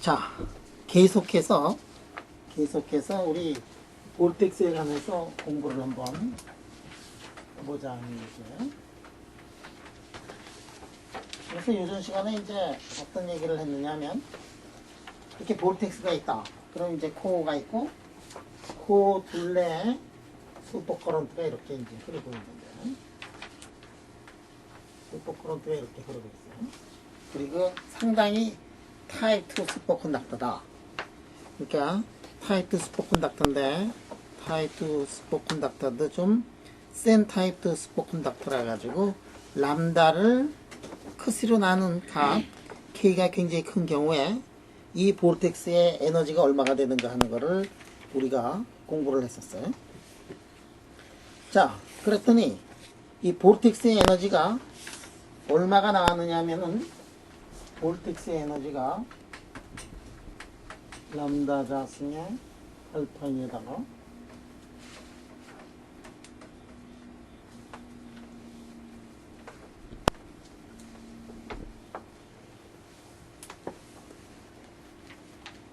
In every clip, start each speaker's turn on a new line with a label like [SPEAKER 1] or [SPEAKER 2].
[SPEAKER 1] 자, 계속해서 우리 볼텍스에 관해서 공부를 한번 해보자 하는 얘기예요. 그래서 요즘 시간에 이제 어떤 얘기를 했느냐면, 이렇게 볼텍스가 있다. 그럼 이제 코어가 있고, 코어 둘레에 슈퍼커런트가 이렇게 이제 흐르고 있는데, 슈퍼커런트가 이렇게 흐르고 있어요. 그리고 상당히 타입 2 슈퍼컨덕터다. 그러니까 타입 2 슈퍼컨덕터인데, 타입 2 슈퍼컨덕터도 좀 센 타입 2 슈퍼컨덕터라 가지고 람다를 크시로 나눈 값 K가 굉장히 큰 경우에 이 볼텍스의 에너지가 얼마가 되는가 하는 거를 우리가 공부를 했었어요. 자, 그랬더니 이 볼텍스의 에너지가 얼마가 나왔느냐 하면은, 볼텍스의 에너지가 람다 자승의 알파이에다가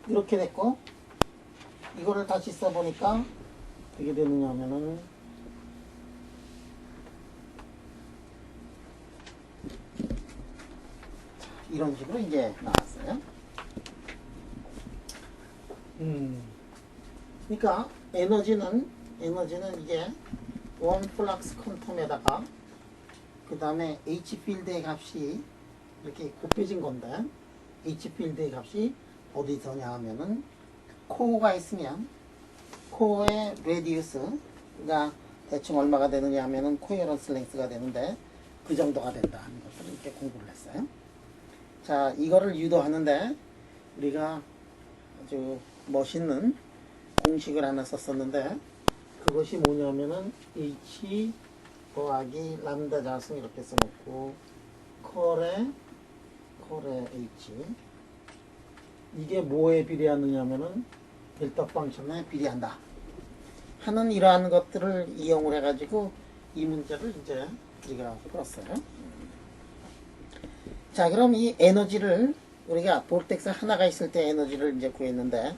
[SPEAKER 1] 이렇게 됐고, 이거를 다시 써보니까 어떻게 되느냐 하면은, 이런 식으로 이제 나왔어요. 그러니까 에너지는 이게 원 플락스 퀀텀에다가 그 다음에 H 필드의 값이 이렇게 곱해진 건데, H 필드의 값이 어디서냐 하면은, 코어가 있으면 코어의 레디우스가 대충 얼마가 되느냐 하면은 코어런스 랭스가 되는데, 그 정도가 된다 하는 것을 이렇게 공부를 했어요. 자, 이거를 유도하는데 우리가 아주 멋있는 공식을 하나 썼었는데, 그것이 뭐냐면은 H 더하기 람다 자승 이렇게 써놓고 컬에 H, 이게 뭐에 비례하느냐면은 델타 펑션에 비례한다 하는 이러한 것들을 이용을 해가지고 이 문제를 이제 우리가 풀었어요. 자, 그럼 이 에너지를 우리가 볼텍스 하나가 있을 때 에너지를 이제 구했는데,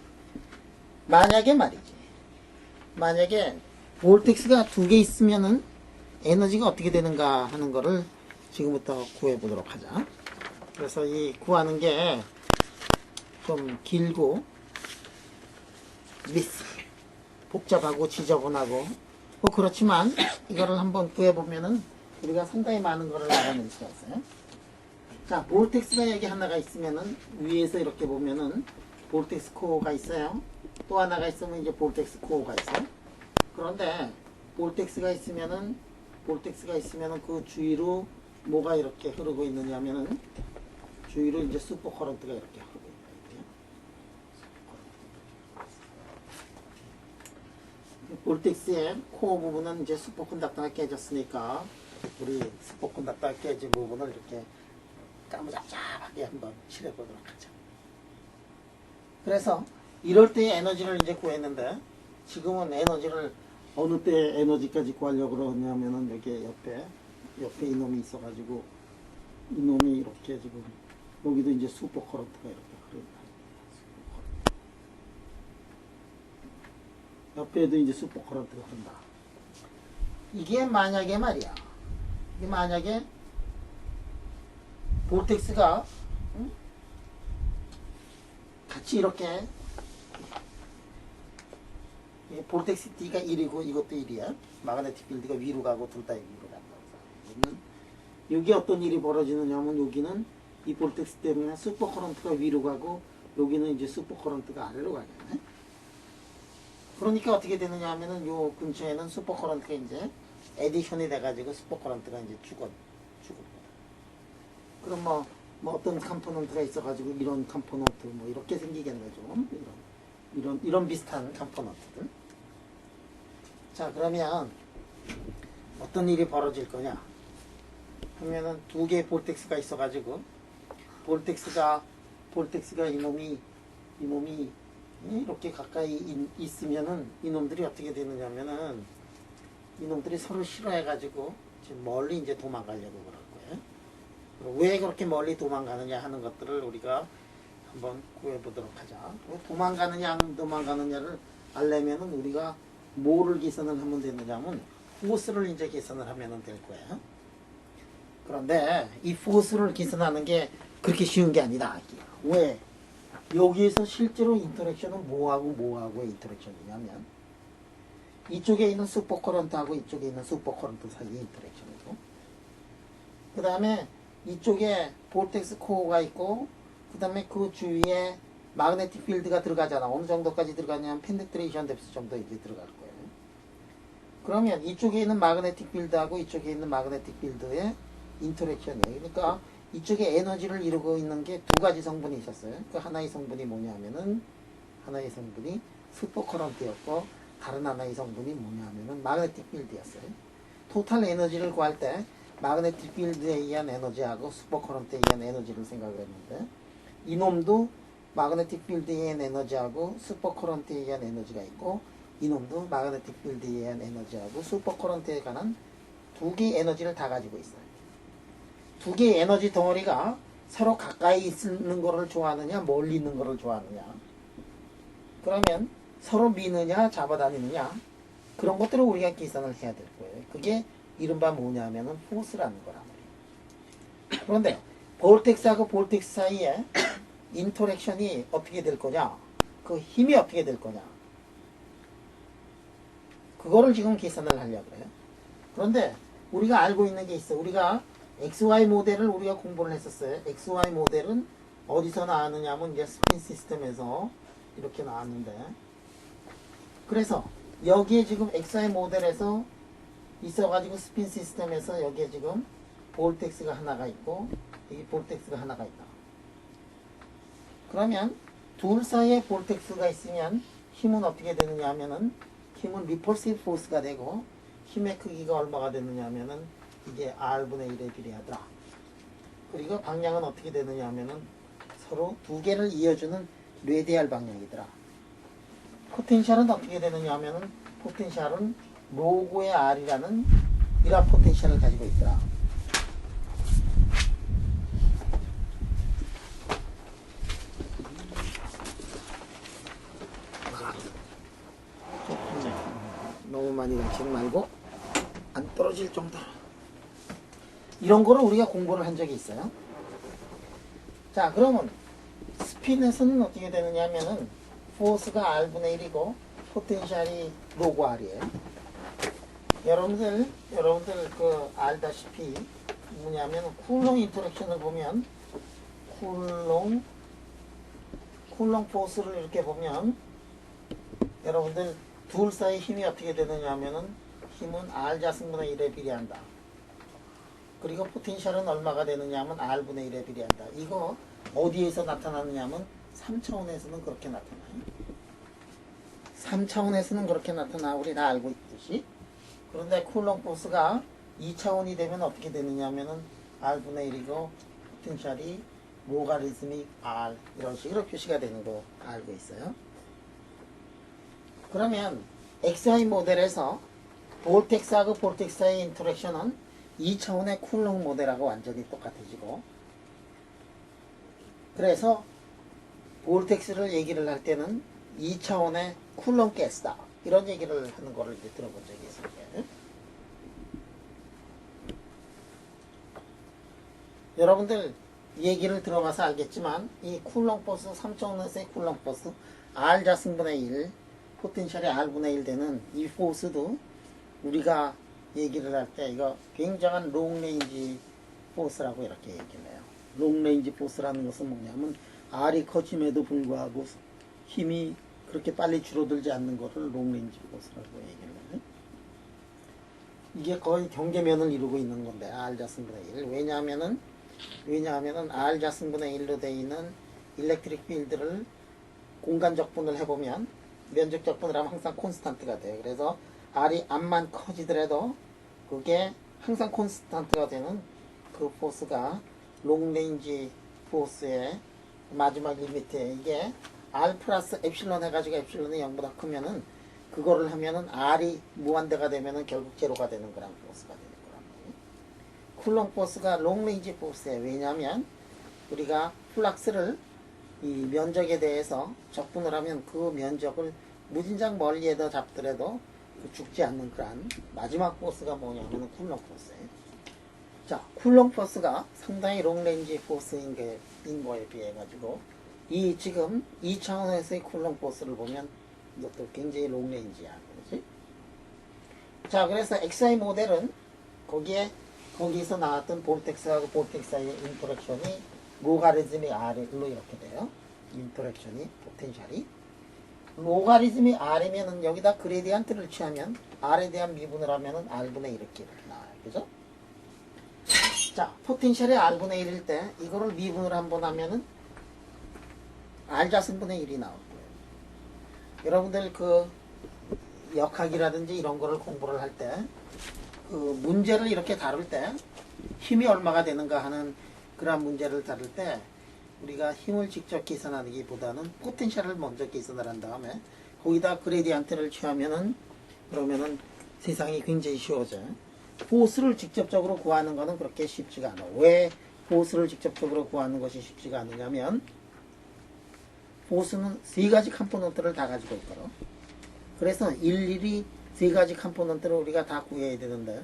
[SPEAKER 1] 만약에 볼텍스가 두 개 있으면은 에너지가 어떻게 되는가 하는 거를 지금부터 구해 보도록 하자. 그래서 이 구하는 게 좀 길고 복잡하고 지저분하고 뭐 그렇지만, 이거를 한번 구해 보면은 우리가 상당히 많은 거를 알아낼 수가 있어요. 자, 볼텍스가 여기 하나가 있으면은, 위에서 이렇게 보면은 볼텍스 코어가 있어요. 또 하나가 있으면 이제 볼텍스 코어가 있어요. 그런데 볼텍스가 있으면은 그 주위로 뭐가 이렇게 흐르고 있느냐면은, 주위로 이제 슈퍼커런트가 이렇게 흐르고 있다. 볼텍스의 코어 부분은 이제 슈퍼컨덕터가 깨졌으니까, 우리 슈퍼컨덕터가 깨진 부분을 이렇게 까무잡잡하게 한번 칠해보도록 하죠. 그래서 이럴 때의 에너지를 이제 구했는데, 지금은 에너지를 어느 때 에너지까지 구하려고 그러냐면은, 여기 옆에 이놈이 있어가지고, 이놈이 이렇게 지금 여기도 이제 슈퍼커런트가 이렇게 흐른다. 옆에도 이제 슈퍼커런트가 흐른다. 이게 만약에 볼텍스가 같이 이렇게, 볼텍스 D가 1이고 이것도 1이야. 마그네틱 필드가 위로 가고 둘 다 위로 간다. 여기 어떤 일이 벌어지느냐 하면, 여기는 이 볼텍스 때문에 슈퍼커런트가 위로 가고, 여기는 이제 슈퍼커런트가 아래로 가겠네. 그러니까 어떻게 되느냐 하면은, 요 근처에는 슈퍼커런트가 이제 에디션이 돼가지고 슈퍼커런트가 이제 죽어. 그럼 뭐 어떤 컴포넌트가 있어가지고 이런 컴포넌트 뭐 이렇게 생기겠네. 좀 이런 비슷한 컴포넌트들. 자, 그러면 어떤 일이 벌어질 거냐 하면은, 두 개의 볼텍스가 있어가지고, 볼텍스가 이놈이 이렇게 가까이 있으면은, 이놈들이 어떻게 되느냐면은, 이놈들이 서로 싫어해가지고 지금 멀리 이제 도망가려고 그럴 거예요. 왜 그렇게 멀리 도망가느냐 하는 것들을 우리가 한번 구해보도록 하자. 도망가느냐 안 도망가느냐를 알려면은 우리가 뭐를 계산을 하면 되느냐면 포스를 이제 계산을 하면 될 거예요. 그런데 이 포스를 계산하는 게 그렇게 쉬운 게 아니다. 왜? 여기에서 실제로 인터랙션은 뭐하고 인터랙션이냐면 이쪽에 있는 슈퍼커런트하고 이쪽에 있는 슈퍼커런트 사이의 인터랙션이고, 그 다음에 이쪽에 볼텍스 코어가 있고, 그 다음에 그 주위에 마그네틱 필드가 들어가잖아. 어느 정도까지 들어가냐면 페네트레이션 뎁스 정도 이제 들어갈 거예요. 그러면 이쪽에 있는 마그네틱 필드하고 이쪽에 있는 마그네틱 필드의 인터랙션이에요. 그러니까 이쪽에 에너지를 이루고 있는 게 두 가지 성분이 있었어요. 그 하나의 성분이 뭐냐면은 하나의 성분이 슈퍼커런트였고, 다른 하나의 성분이 뭐냐면은 마그네틱 필드였어요. 토탈 에너지를 구할 때 마그네틱 필드에 의한 에너지하고 슈퍼커런트에 의한 에너지를 생각을 했는데, 이놈도 마그네틱 필드에 의한 에너지하고 슈퍼커런트에 의한 에너지가 있고, 이놈도 마그네틱 필드에 의한 에너지하고 슈퍼커런트에 관한 두 개의 에너지를 다 가지고 있어요. 두 개의 에너지 덩어리가 서로 가까이 있는 거를 좋아하느냐 멀리 있는 거를 좋아하느냐, 그러면 서로 미느냐 잡아다니느냐, 그런 것들을 우리가 계산을 해야 될 거예요. 그게 이른바 뭐냐면은 포스라는 거란 말이에요. 그런데 볼텍스하고 볼텍스 사이에 인터랙션이 어떻게 될 거냐, 그 힘이 어떻게 될 거냐, 그거를 지금 계산을 하려고 그래요. 그런데 우리가 알고 있는 게 있어. 우리가 XY 모델을 우리가 공부를 했었어요. XY 모델은 어디서 나왔느냐 하면 이제 스핀 시스템에서 이렇게 나왔는데, 그래서 여기에 지금 XY 모델에서 있어가지고 스핀 시스템에서 여기에 지금 볼텍스가 하나가 있고 여기 볼텍스가 하나가 있다. 그러면 둘 사이에 볼텍스가 있으면 힘은 어떻게 되느냐 하면은 힘은 리펄시브 포스가 되고, 힘의 크기가 얼마가 되느냐 하면은 이게 R분의 1에 비례하더라. 그리고 방향은 어떻게 되느냐 하면은 서로 두 개를 이어주는 레디알 방향이더라. 포텐셜은 어떻게 되느냐 하면은 포텐셜은 로고의 R이라는 이런 포텐셜을 가지고 있더라. 너무 많이 감지는 말고 안 떨어질 정도로. 이런 거를 우리가 공부를 한 적이 있어요. 자, 그러면 스핀에서는 어떻게 되느냐 하면은 포스가 R분의 1이고 포텐셜이 로고 R이에요. 여러분들 그 알다시피 뭐냐면 쿨롱 인터랙션을 보면 쿨롱 포스를 이렇게 보면 여러분들 둘 사이 힘이 어떻게 되느냐 하면은 힘은 R 자승분의 1에 비례한다. 그리고 포텐셜은 얼마가 되느냐 하면 R분의 1에 비례한다. 이거 어디에서 나타나느냐 하면 3차원에서는 그렇게 나타나요. 3차원에서는 그렇게 나타나 우리 다 알고 있듯이. 그런데 쿨롱 포스가 2차원이 되면 어떻게 되느냐 하면은 R분의 1이고 포텐셜이 로가리스믹 R 이런 식으로 표시가 되는 거 알고 있어요. 그러면 XY 모델에서 볼텍스하고 볼텍스 사이의 인터랙션은 2차원의 쿨롱 모델하고 완전히 똑같아지고, 그래서 볼텍스를 얘기를 할 때는 2차원의 쿨롱 가스다 이런 얘기를 하는 거를 이제 들어본 적이 있어요. 여러분들 얘기를 들어봐서 알겠지만 이 쿨롱 포스 3차원에서의 쿨롱 포스 R 자승분의 1 포텐셜이 R분의 1 되는 이 포스도 우리가 얘기를 할 때 이거 굉장한 롱레인지 포스라고 이렇게 얘기를 해요. 롱레인지 포스라는 것은 뭐냐면 R이 커짐에도 불구하고 힘이 그렇게 빨리 줄어들지 않는 것을 롱레인지 포스라고 얘기를 해요. 이게 거의 경계면을 이루고 있는 건데 R 자승분의 1. 왜냐하면은 R 자승분의 1로 되어 있는 일렉트릭 필드를 공간적분을 해보면 면적적분을 하면 항상 콘스탄트가 돼요. 그래서 R이 암만 커지더라도 그게 항상 콘스탄트가 되는 그 포스가 롱레인지 포스의 마지막 리미트에 이게 R 플러스 엡실론 해가지고 엡실론이 0보다 크면은 그거를 하면은 R이 무한대가 되면은 결국 제로가 되는 거랑 포스가 되는 거란 말이에요. 쿨롱 포스가 롱레인지 포스예요. 왜냐하면 우리가 플락스를 이 면적에 대해서 적분을 하면 그 면적을 무진장 멀리에다 잡더라도 죽지 않는 그런 마지막 포스가 뭐냐면 쿨롱 포스예요. 자, 쿨롱 포스가 상당히 롱레인지 포스인 거에 비해 가지고 이 지금 2차원에서의 쿨롱 포스를 보면 이것도 굉장히 롱레인지야. 그렇지? 자, 그래서 XI 모델은 거기서 나왔던 볼텍스하고 볼텍스 사이의 인터랙션이 로가리즘이 R로 이렇게 돼요. 인터랙션이, 포텐셜이. 로가리즘이 R이면은 여기다 그레디언트를 취하면 R에 대한 미분을 하면은 R분의 1 이렇게 나와요. 그죠? 자, 포텐셜이 R분의 1일 때 이거를 미분을 한번 하면은 R 자승분의 1이 나올 거예요. 여러분들 그 역학이라든지 이런 거를 공부를 할 때 그 문제를 이렇게 다룰 때 힘이 얼마가 되는가 하는 그런 문제를 다룰 때 우리가 힘을 직접 계산하기보다는 포텐셜을 먼저 계산을 한 다음에 거기다 그레디언트를 취하면은 그러면은 세상이 굉장히 쉬워져요. 포스를 직접적으로 구하는 것은 그렇게 쉽지가 않아. 왜 포스를 직접적으로 구하는 것이 쉽지가 않느냐면 포스는 세 가지 컴포넌트를 다 가지고 있거든. 그래서 일일이 세 가지 컴포넌트를 우리가 다 구해야 되는데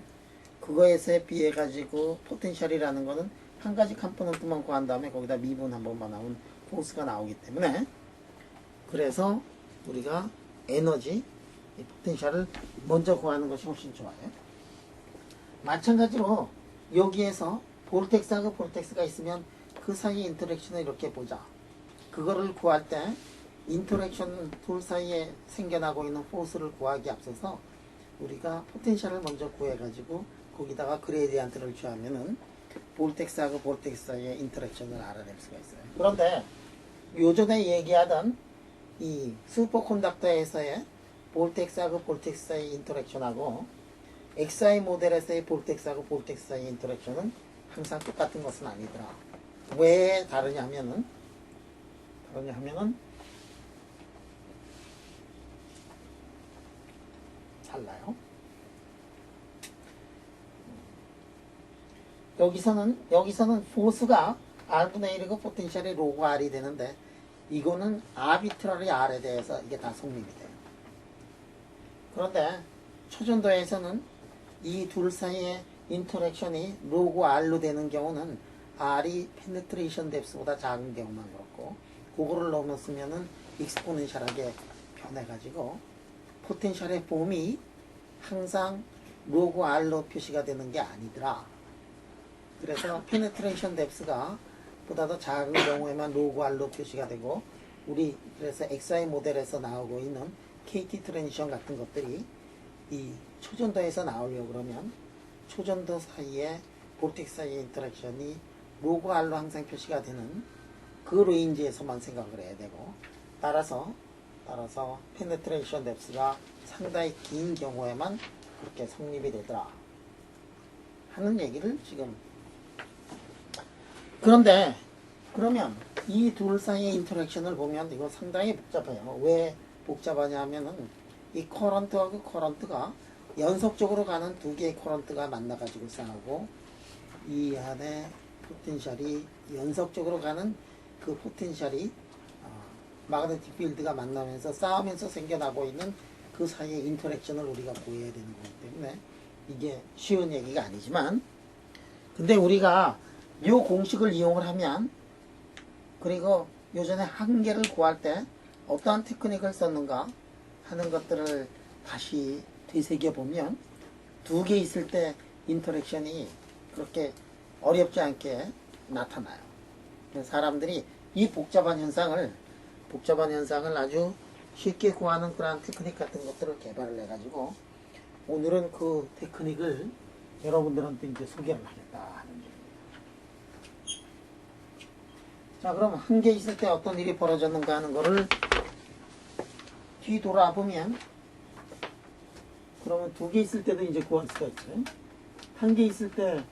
[SPEAKER 1] 그거에서 비해 가지고 포텐셜이라는 거는 한 가지 컴포넌트만 구한 다음에 거기다 미분 한 번만 하면 포스가 나오기 때문에 그래서 우리가 에너지, 포텐셜을 먼저 구하는 것이 훨씬 좋아요. 마찬가지로 여기에서 볼텍스하고 볼텍스가 있으면 그 사이의 인터랙션을 이렇게 보자. 그거를 구할 때 인터랙션 둘 사이에 생겨나고 있는 포스를 구하기 앞서서 우리가 포텐셜을 먼저 구해가지고 거기다가 그레디언트를 취하면은 볼텍스하고 볼텍스 사이의 인터랙션을 알아낼 수가 있어요. 그런데 요전에 얘기하던 이 슈퍼컨덕터에서의 볼텍스하고 볼텍스 사이의 인터랙션하고 XI 모델에서의 볼텍스하고 볼텍스 사이의 인터랙션은 항상 똑같은 것은 아니더라. 왜 다르냐 하면은 달라요. 여기서는 포스가 R분의 1이고 포텐셜이 로그 R이 되는데 이거는 아비트러리 R에 대해서 이게 다 성립이 돼요. 그런데 초전도에서는 이 둘 사이의 인터랙션이 로그 R로 되는 경우는 R이 페네트레이션 뎁스보다 작은 경우만 그렇고 그거를 넣으면은 익스포넨셜하게 변해가지고 포텐셜의 폼이 항상 로그 R로 표시가 되는 게 아니더라. 그래서 페네트레이션 뎁스가 보다 더 작은 경우에만 로그 R로 표시가 되고 우리 그래서 XI 모델에서 나오고 있는 KT 트랜지션 같은 것들이 이 초전도에서 나오려고 그러면 초전도 사이에 볼텍스 사이의 인터랙션이 로그 R로 항상 표시가 되는 그 레인지에서만 생각을 해야 되고 따라서 페네트레이션 뎁스가 상당히 긴 경우에만 그렇게 성립이 되더라 하는 얘기를 지금. 그런데 그러면 이 둘 사이의 인터랙션을 보면 이거 상당히 복잡해요. 왜 복잡하냐 하면은 이 커런트하고 커런트가 연속적으로 가는 두 개의 커런트가 만나가지고 싸우고 이 안에 포텐셜이 연속적으로 가는 그 포텐셜이 마그네틱 필드가 만나면서 싸우면서 생겨나고 있는 그 사이의 인터랙션을 우리가 구해야 되는 거기 때문에 이게 쉬운 얘기가 아니지만 근데 우리가 이 공식을 이용을 하면 그리고 요전에 한계를 구할 때 어떠한 테크닉을 썼는가 하는 것들을 다시 되새겨 보면 두 개 있을 때 인터랙션이 그렇게 어렵지 않게 나타나요. 사람들이 이 복잡한 현상을 아주 쉽게 구하는 그런 테크닉 같은 것들을 개발을 해가지고 오늘은 그 테크닉을 여러분들한테 이제 소개를 하겠다 하는 얘기예요. 자, 그럼 한 개 있을 때 어떤 일이 벌어졌는가 하는 거를 뒤돌아보면 그러면 두 개 있을 때도 이제 구할 수가 있어요. 한 개 있을 때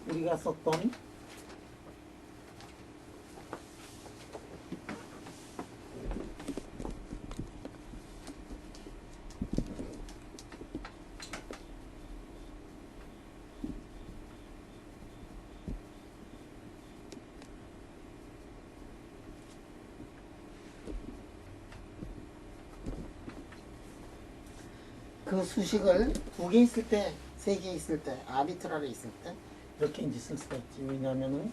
[SPEAKER 1] 우리가 썼던 그 수식을 두 개 있을 때, 세 개 있을 때, 아비트라리 있을 때 이렇게 이제 쓸 수가 있지. 왜냐하면은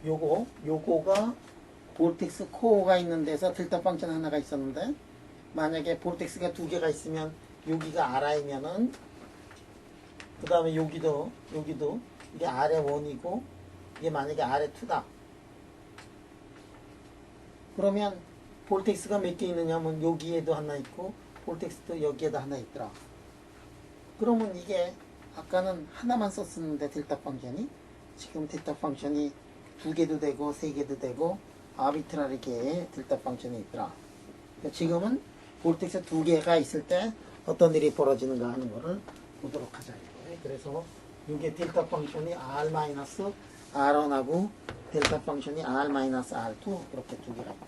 [SPEAKER 1] 요거가 볼텍스 코어가 있는 데서 델타 펑션 하나가 있었는데 만약에 볼텍스가 두 개가 있으면 여기가 R이면은 그 다음에 여기도 이게 R의1이고 이게 만약에 R의2다. 그러면 볼텍스가 몇 개 있느냐면 여기에도 하나 있고 볼텍스도 여기에도 하나 있더라. 그러면 이게 아까는 하나만 썼었는데 델타 펑션이 지금 델타 펑션이 두 개도 되고 세 개도 되고 아비트라리게 델타 펑션이 있더라. 그러니까 지금은 볼텍스 두 개가 있을 때 어떤 일이 벌어지는가 하는 거를 보도록 하자 이거예요. 그래서 이게 델타 펑션이 R-R1하고 델타 펑션이 R-R2 이렇게 두 개가 있다.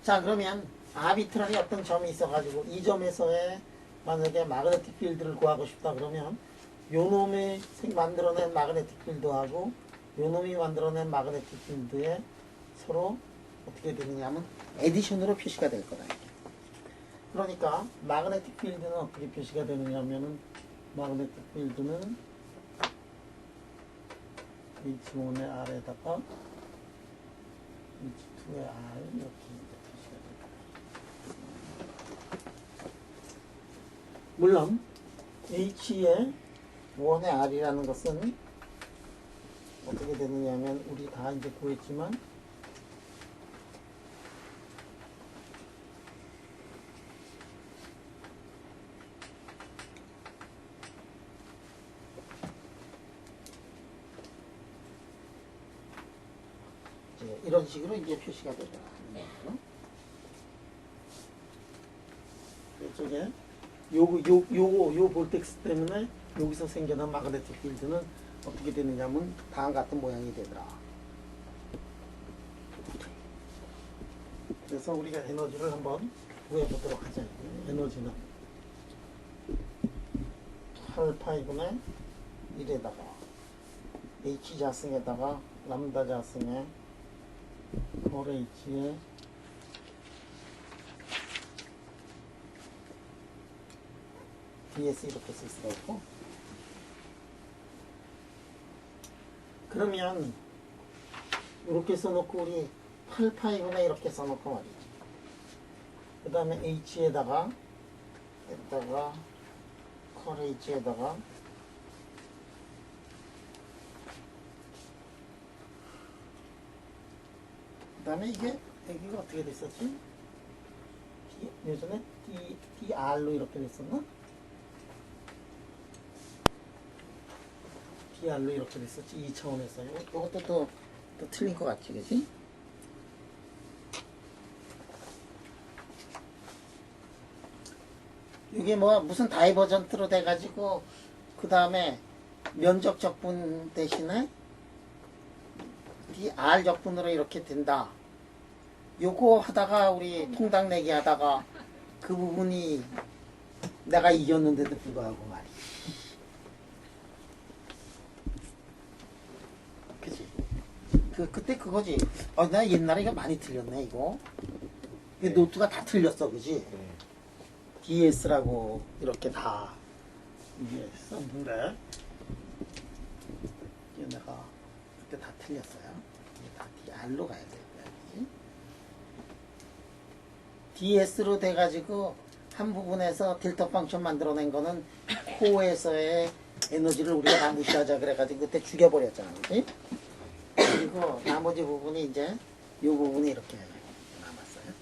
[SPEAKER 1] 자, 그러면 아비트라리 어떤 점이 있어가지고 이 점에서의 만약에 마그네틱 필드를 구하고 싶다 그러면 요 놈이 만들어낸 마그네틱 필드하고 요 놈이 만들어낸 마그네틱 필드에 서로 어떻게 되느냐면 에디션으로 표시가 될 거다. 그러니까 마그네틱 필드는 어떻게 표시가 되느냐면은 마그네틱 필드는 H1의 R에다가 H2의 R 이렇게 표시가 됩니다. 물론 H의 1의 R이라는 것은 어떻게 되느냐면 우리 다 이제 구했지만 이런 식으로 이제 표시가 되죠. 이쪽에 요 볼텍스 때문에 여기서 생겨난 마그네틱 필드는 어떻게 되느냐면 다음 같은 모양이 되더라. 그래서 우리가 에너지를 한번 구해보도록 하자. 에너지는 8파이분의 1에다가 H 자승에다가 람다 자승에 콜 H에 DS 이렇게 쓸 수가 있고, 그러면 이렇게 써놓고 우리 8파이분의 이렇게 써놓고 말이지. 그 다음에 H에다가 콜 H에다가 그 다음에 이게 여기가 어떻게 됐었지? 예전에 DR로 이렇게 됐었나? DR로 이렇게 됐었지. 2차원에서. 이것도 또 틀린 것 같지, 그지? 이게 뭐 무슨 다이버전트로 돼가지고 그 다음에 면적 적분 대신에 R 적분으로 이렇게 된다. 요거 하다가 우리 통닭 내기 하다가 그 부분이 내가 이겼는데도 불구하고 말이야. 그치? 그때 그거지. 나 옛날에 이거 많이 틀렸네, 이거. 네. 노트가 다 틀렸어, 그지? 네. DS라고 이렇게 다 이게 썼는데 이게 내가 그때 다 틀렸어요. 이게 다 DR로 가야 돼. DS로 돼가지고 한 부분에서 델타 펑션 만들어낸 거는 코어에서의 에너지를 우리가 다 무시하자 그래가지고 그때 죽여버렸잖아, 그치? 그리고 나머지 부분이 이제 이 부분이 이렇게 남았어요.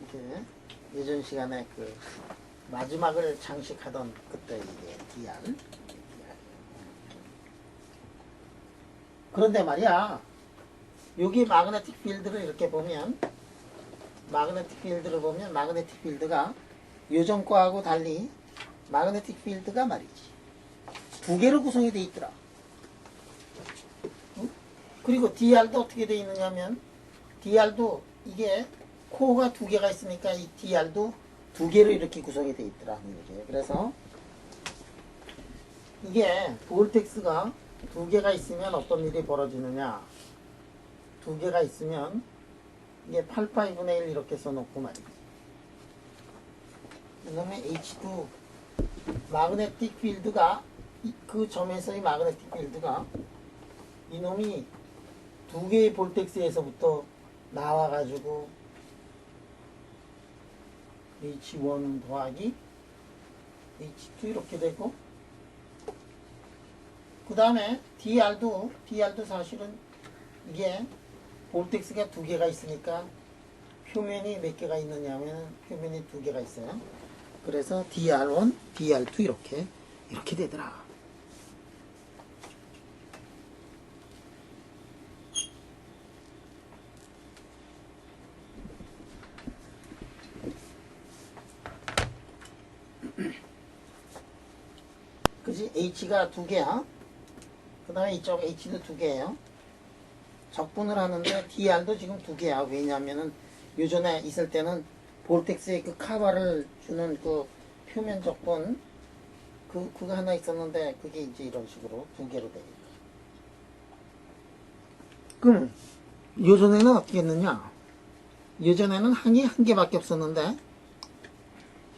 [SPEAKER 1] 이게 예전 시간에 그 마지막을 장식하던 그때 이게 DR. 그런데 말이야, 여기 마그네틱 필드를 이렇게 보면, 마그네틱 필드가 요전 거하고 달리 마그네틱 필드가 말이지 두 개로 구성이 되어 있더라. 응? 그리고 DR도 어떻게 되어 있느냐면 DR도 이게 코어가 두 개가 있으니까 이 DR도 두 개로 이렇게 구성이 되어 있더라. 그래서 이게 볼텍스가 두 개가 있으면 어떤 일이 벌어지느냐. 두 개가 있으면 이게 8파이분의 1 이렇게 써놓고 말이지. 그 다음에 H2 마그네틱 필드가 그 점에서의 마그네틱 필드가 이놈이 두 개의 볼텍스에서부터 나와가지고 H1 더하기 H2 이렇게 되고, 그 다음에 DR도 사실은 이게 볼텍스가 두 개가 있으니까 표면이 몇 개가 있느냐면 표면이 두 개가 있어요. 그래서 DR1, DR2 이렇게 되더라. 그지? H가 두 개야. 그 다음에 이쪽 H도 두 개예요. 적분을 하는데 DR도 지금 두 개야. 왜냐면은 요전에 있을 때는 볼텍스의 그 카바를 주는 그 표면 적분 그거 하나 있었는데 그게 이제 이런 식으로 두 개로 되니까. 그럼 요전에는 어떻게 했느냐? 요전에는 항이 한 개밖에 없었는데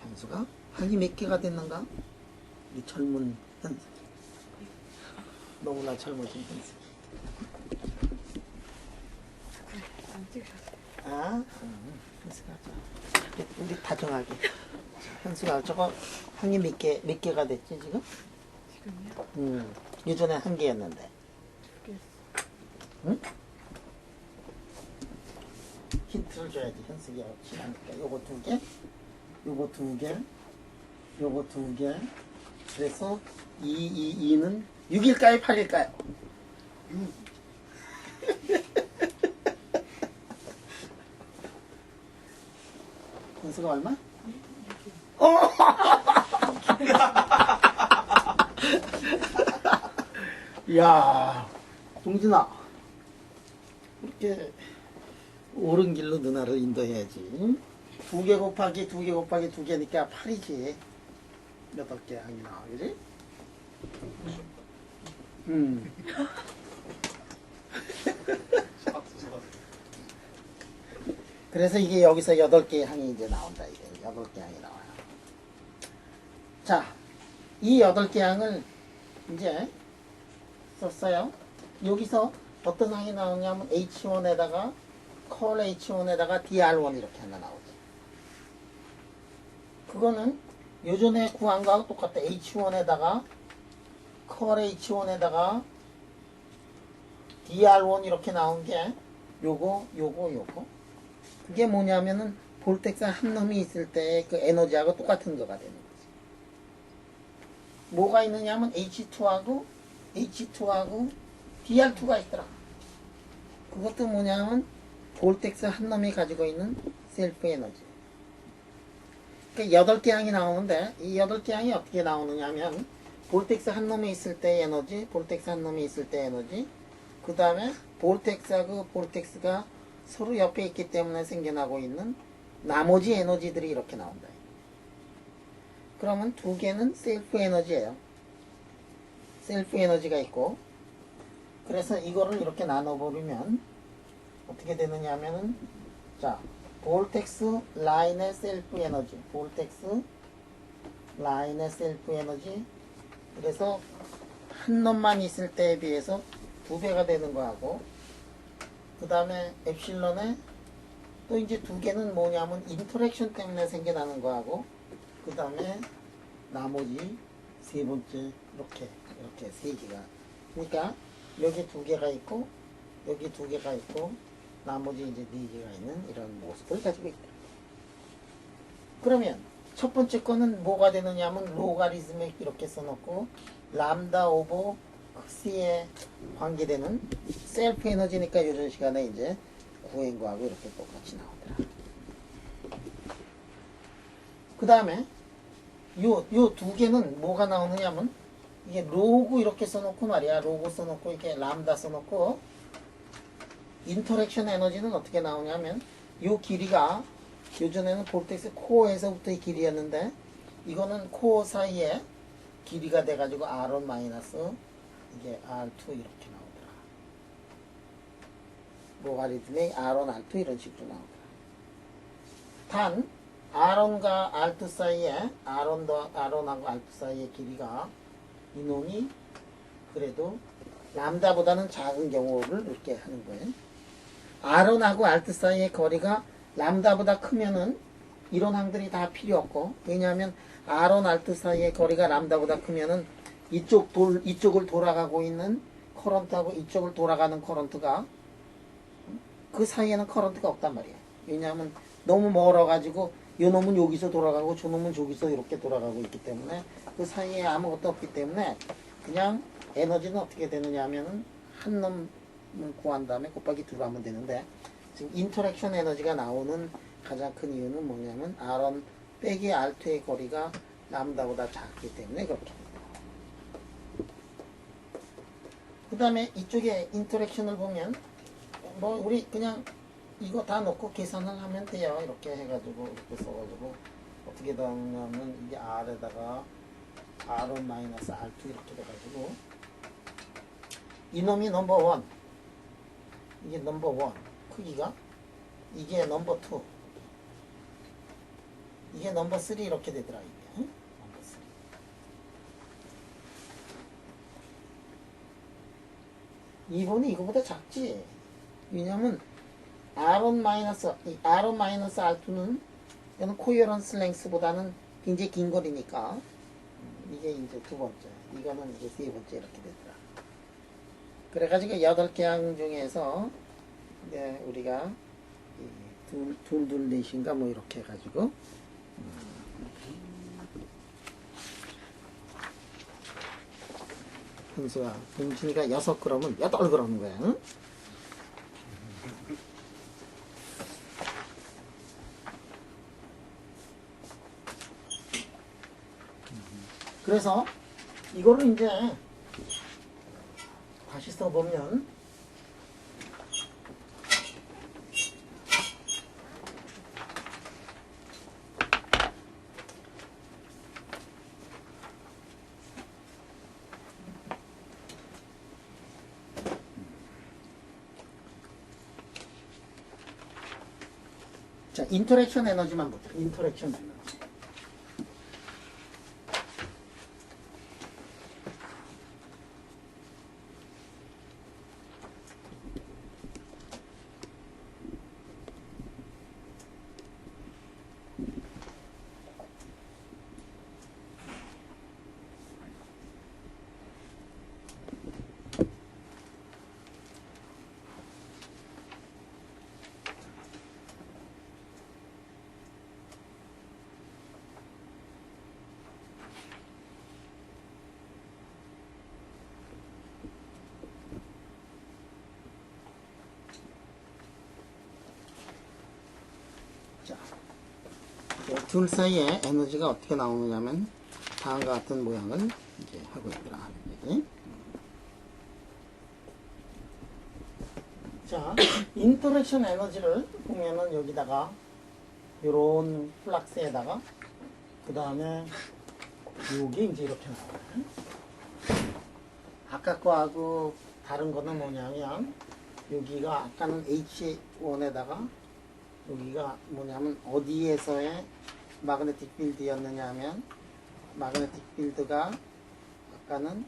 [SPEAKER 1] 현수가 항이 몇 개가 됐는가? 이 젊은 현수, 너무나 젊으신 현수. 현수가 우리 다정하게. 현수가 저거 항이 몇 개가 됐지 지금? 지금요? 예전에 한 개였는데. 두 개. 응? 힌트를 줘야지. 현수가 싫어하니까. 요거 두 개, 요거 두 개, 요거 두 개. 그래서 2는 6일까요? 8일까요? 6. 현수가 얼마? 야, 동진아, 이렇게 옳은 길로 누나를 인도해야지. 2개 곱하기 2개 곱하기 2개니까 8이지. 8개 항이 나와, 그지? 그래서 이게 여기서 8개의 항이 이제 나온다. 이게 8개 항이 나와요. 자, 이 8개 항을 이제 썼어요. 여기서 어떤 항이 나오냐면 H1에다가 컬 H1에다가 DR1 이렇게 하나 나오죠. 그거는 요전에 구한 거하고 똑같아. H1에다가 컬 H1에다가 DR1 이렇게 나온 게 요거. 그게 뭐냐면은 볼텍스 한 놈이 있을 때 그 에너지하고 똑같은 거가 되는 거지. 뭐가 있느냐면 H2하고 DR2가 있더라. 그것도 뭐냐면 볼텍스 한 놈이 가지고 있는 셀프 에너지. 그러니까 8개 항이 나오는데 이 8개 항이 어떻게 나오느냐면 볼텍스 한 놈이 있을 때 에너지, 볼텍스 한 놈이 있을 때 에너지, 그 다음에 볼텍스하고 볼텍스가 서로 옆에 있기 때문에 생겨나고 있는 나머지 에너지들이 이렇게 나온다. 그러면 두 개는 셀프 에너지예요. 셀프 에너지가 있고, 그래서 이거를 이렇게 나눠버리면 어떻게 되느냐 하면은, 자, 볼텍스 라인의 셀프 에너지, 볼텍스 라인의 셀프 에너지. 그래서 한 놈만 있을 때에 비해서 2배가 되는 거하고, 그 다음에 엡실론에 또 이제 2개는 뭐냐면 인터랙션 때문에 생겨나는 거하고, 그 다음에 나머지 세 번째 이렇게 3개가, 그러니까 여기 2개가 있고 여기 2개가 있고 나머지 이제 4개가 있는 이런 모습을 가지고 있다. 그러면 첫 번째 거는 뭐가 되느냐면 로가리즘을 이렇게 써놓고 람다 오버 C에 관계되는 셀프 에너지니까 요전 시간에 이제 구한 거하고 이렇게 똑같이 나오더라. 그 다음에 요 2개는 뭐가 나오느냐면 이게 로그 이렇게 써놓고 말이야. 로그 써놓고 이렇게 람다 써놓고 인터랙션 에너지는 어떻게 나오냐면 요 길이가 요전에는 볼텍스 코어에서부터의 길이였는데 이거는 코어 사이에 길이가 돼가지고 R1 마이너스 이게 R2 이렇게 나오더라. 로가리즘의 R1, R2 이런 식으로 나오더라. 단 R1과 R2 사이에 R1하고 R2 사이의 길이가 이놈이 그래도 람다보다는 작은 경우를 이렇게 하는 거예요. R1하고 R2 사이의 거리가 람다보다 크면은 이런 항들이 다 필요 없고, 왜냐하면 R1, R2 사이의 거리가 람다보다 크면은 이쪽을 돌아가고 있는 커런트하고 이쪽을 돌아가는 커런트가 그 사이에는 커런트가 없단 말이야. 왜냐하면 너무 멀어가지고 요 놈은 여기서 돌아가고 저 놈은 저기서 이렇게 돌아가고 있기 때문에 그 사이에 아무것도 없기 때문에 그냥 에너지는 어떻게 되느냐 하면은 한 놈을 구한 다음에 곱하기 2로 하면 되는데, 지금 인터랙션 에너지가 나오는 가장 큰 이유는 뭐냐면 R1 빼기 R2의 거리가 람다보다 작기 때문에 그렇게 합니다. 그 다음에 이쪽에 인터랙션을 보면 뭐 우리 그냥 이거 다 놓고 계산을 하면 돼요. 이렇게 해가지고 이렇게 써가지고 어떻게 되냐면 이게 R에다가 R1 마이너스 R2 이렇게 돼가지고 이놈이 넘버 1, 이게 넘버 1 크기가, 이게 넘버 2, 이게 넘버 3 이렇게 되더라. 이게 넘버 3. 이번이 이거보다 작지. 왜냐면 R1 마이너스 R2는 이거는 코어런스 랭스보다는 굉장히 긴 거리니까 이게 이제 두 번째, 이거는 이제 세 번째 이렇게 되더라. 그래가지고 8개 항 중에서 이제 우리가 둘넷인가 뭐 이렇게 해가지고 현수가 동진이가 6g은 8g인 거야. 응? 그래서 이거를 이제 다시 써보면 자, 인터랙션 에너지만 보자. 인터랙션 에너지. 둘 사이에 에너지가 어떻게 나오느냐면 다음과 같은 모양을 이제 하고 있더라 하는 얘기. 자, 인터랙션 에너지를 보면은 여기다가 요런 플락스에다가 그 다음에 요게 이제 이렇게 나와요. 아까 거하고 다른 거는 뭐냐면 여기가 아까는 H1에다가 여기가 뭐냐면 어디에서의 마그네틱 필드였느냐 하면 마그네틱 필드가 아까는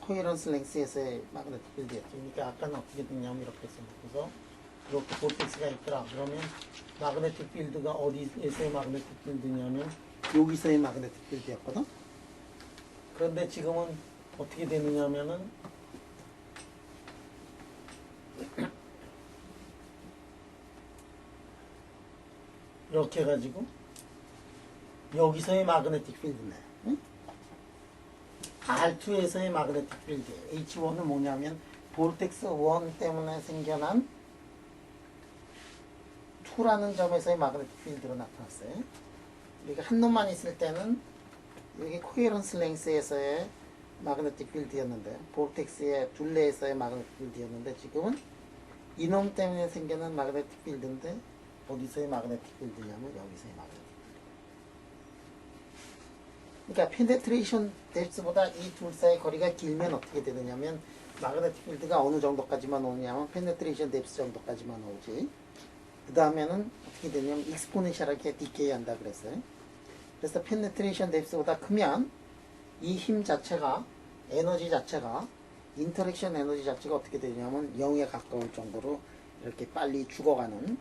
[SPEAKER 1] 코헤런스 랭스에서의 마그네틱 필드였죠. 그러니까 아까는 어떻게 됐냐면 이렇게 써놓고서 이렇게 볼텍스가 있더라. 그러면 마그네틱 필드가 어디에서의 마그네틱 필드냐면 여기서의 마그네틱 필드였거든. 그런데 지금은 어떻게 되느냐 하면은 이렇게 해가지고 여기서의 마그네틱 필드네. 응? R2에서의 마그네틱 필드. H1은 뭐냐면 볼텍스 1 때문에 생겨난 2라는 점에서의 마그네틱 필드로 나타났어요. 여기 한 놈만 있을 때는 여기 코헤런스 랭스에서의 마그네틱 필드였는데 볼텍스의 둘레에서의 마그네틱 필드였는데 지금은 이놈 때문에 생겨난 마그네틱 필드인데 어디서의 마그네틱 필드냐면 여기서의 마그네틱 필드. 그러니까 페네트레이션 뎁스보다 이 둘 사이의 거리가 길면 어떻게 되느냐면 마그네틱 필드가 어느 정도까지만 오냐면 페네트레이션 뎁스 정도까지만 오지. 그 다음에는 어떻게 되냐면 익스포넨셜하게 디케이 한다 그랬어요. 그래서 페네트레이션 뎁스보다 크면 이 힘 자체가, 에너지 자체가, 인터랙션 에너지 자체가 어떻게 되냐면 0에 가까울 정도로 이렇게 빨리 죽어가는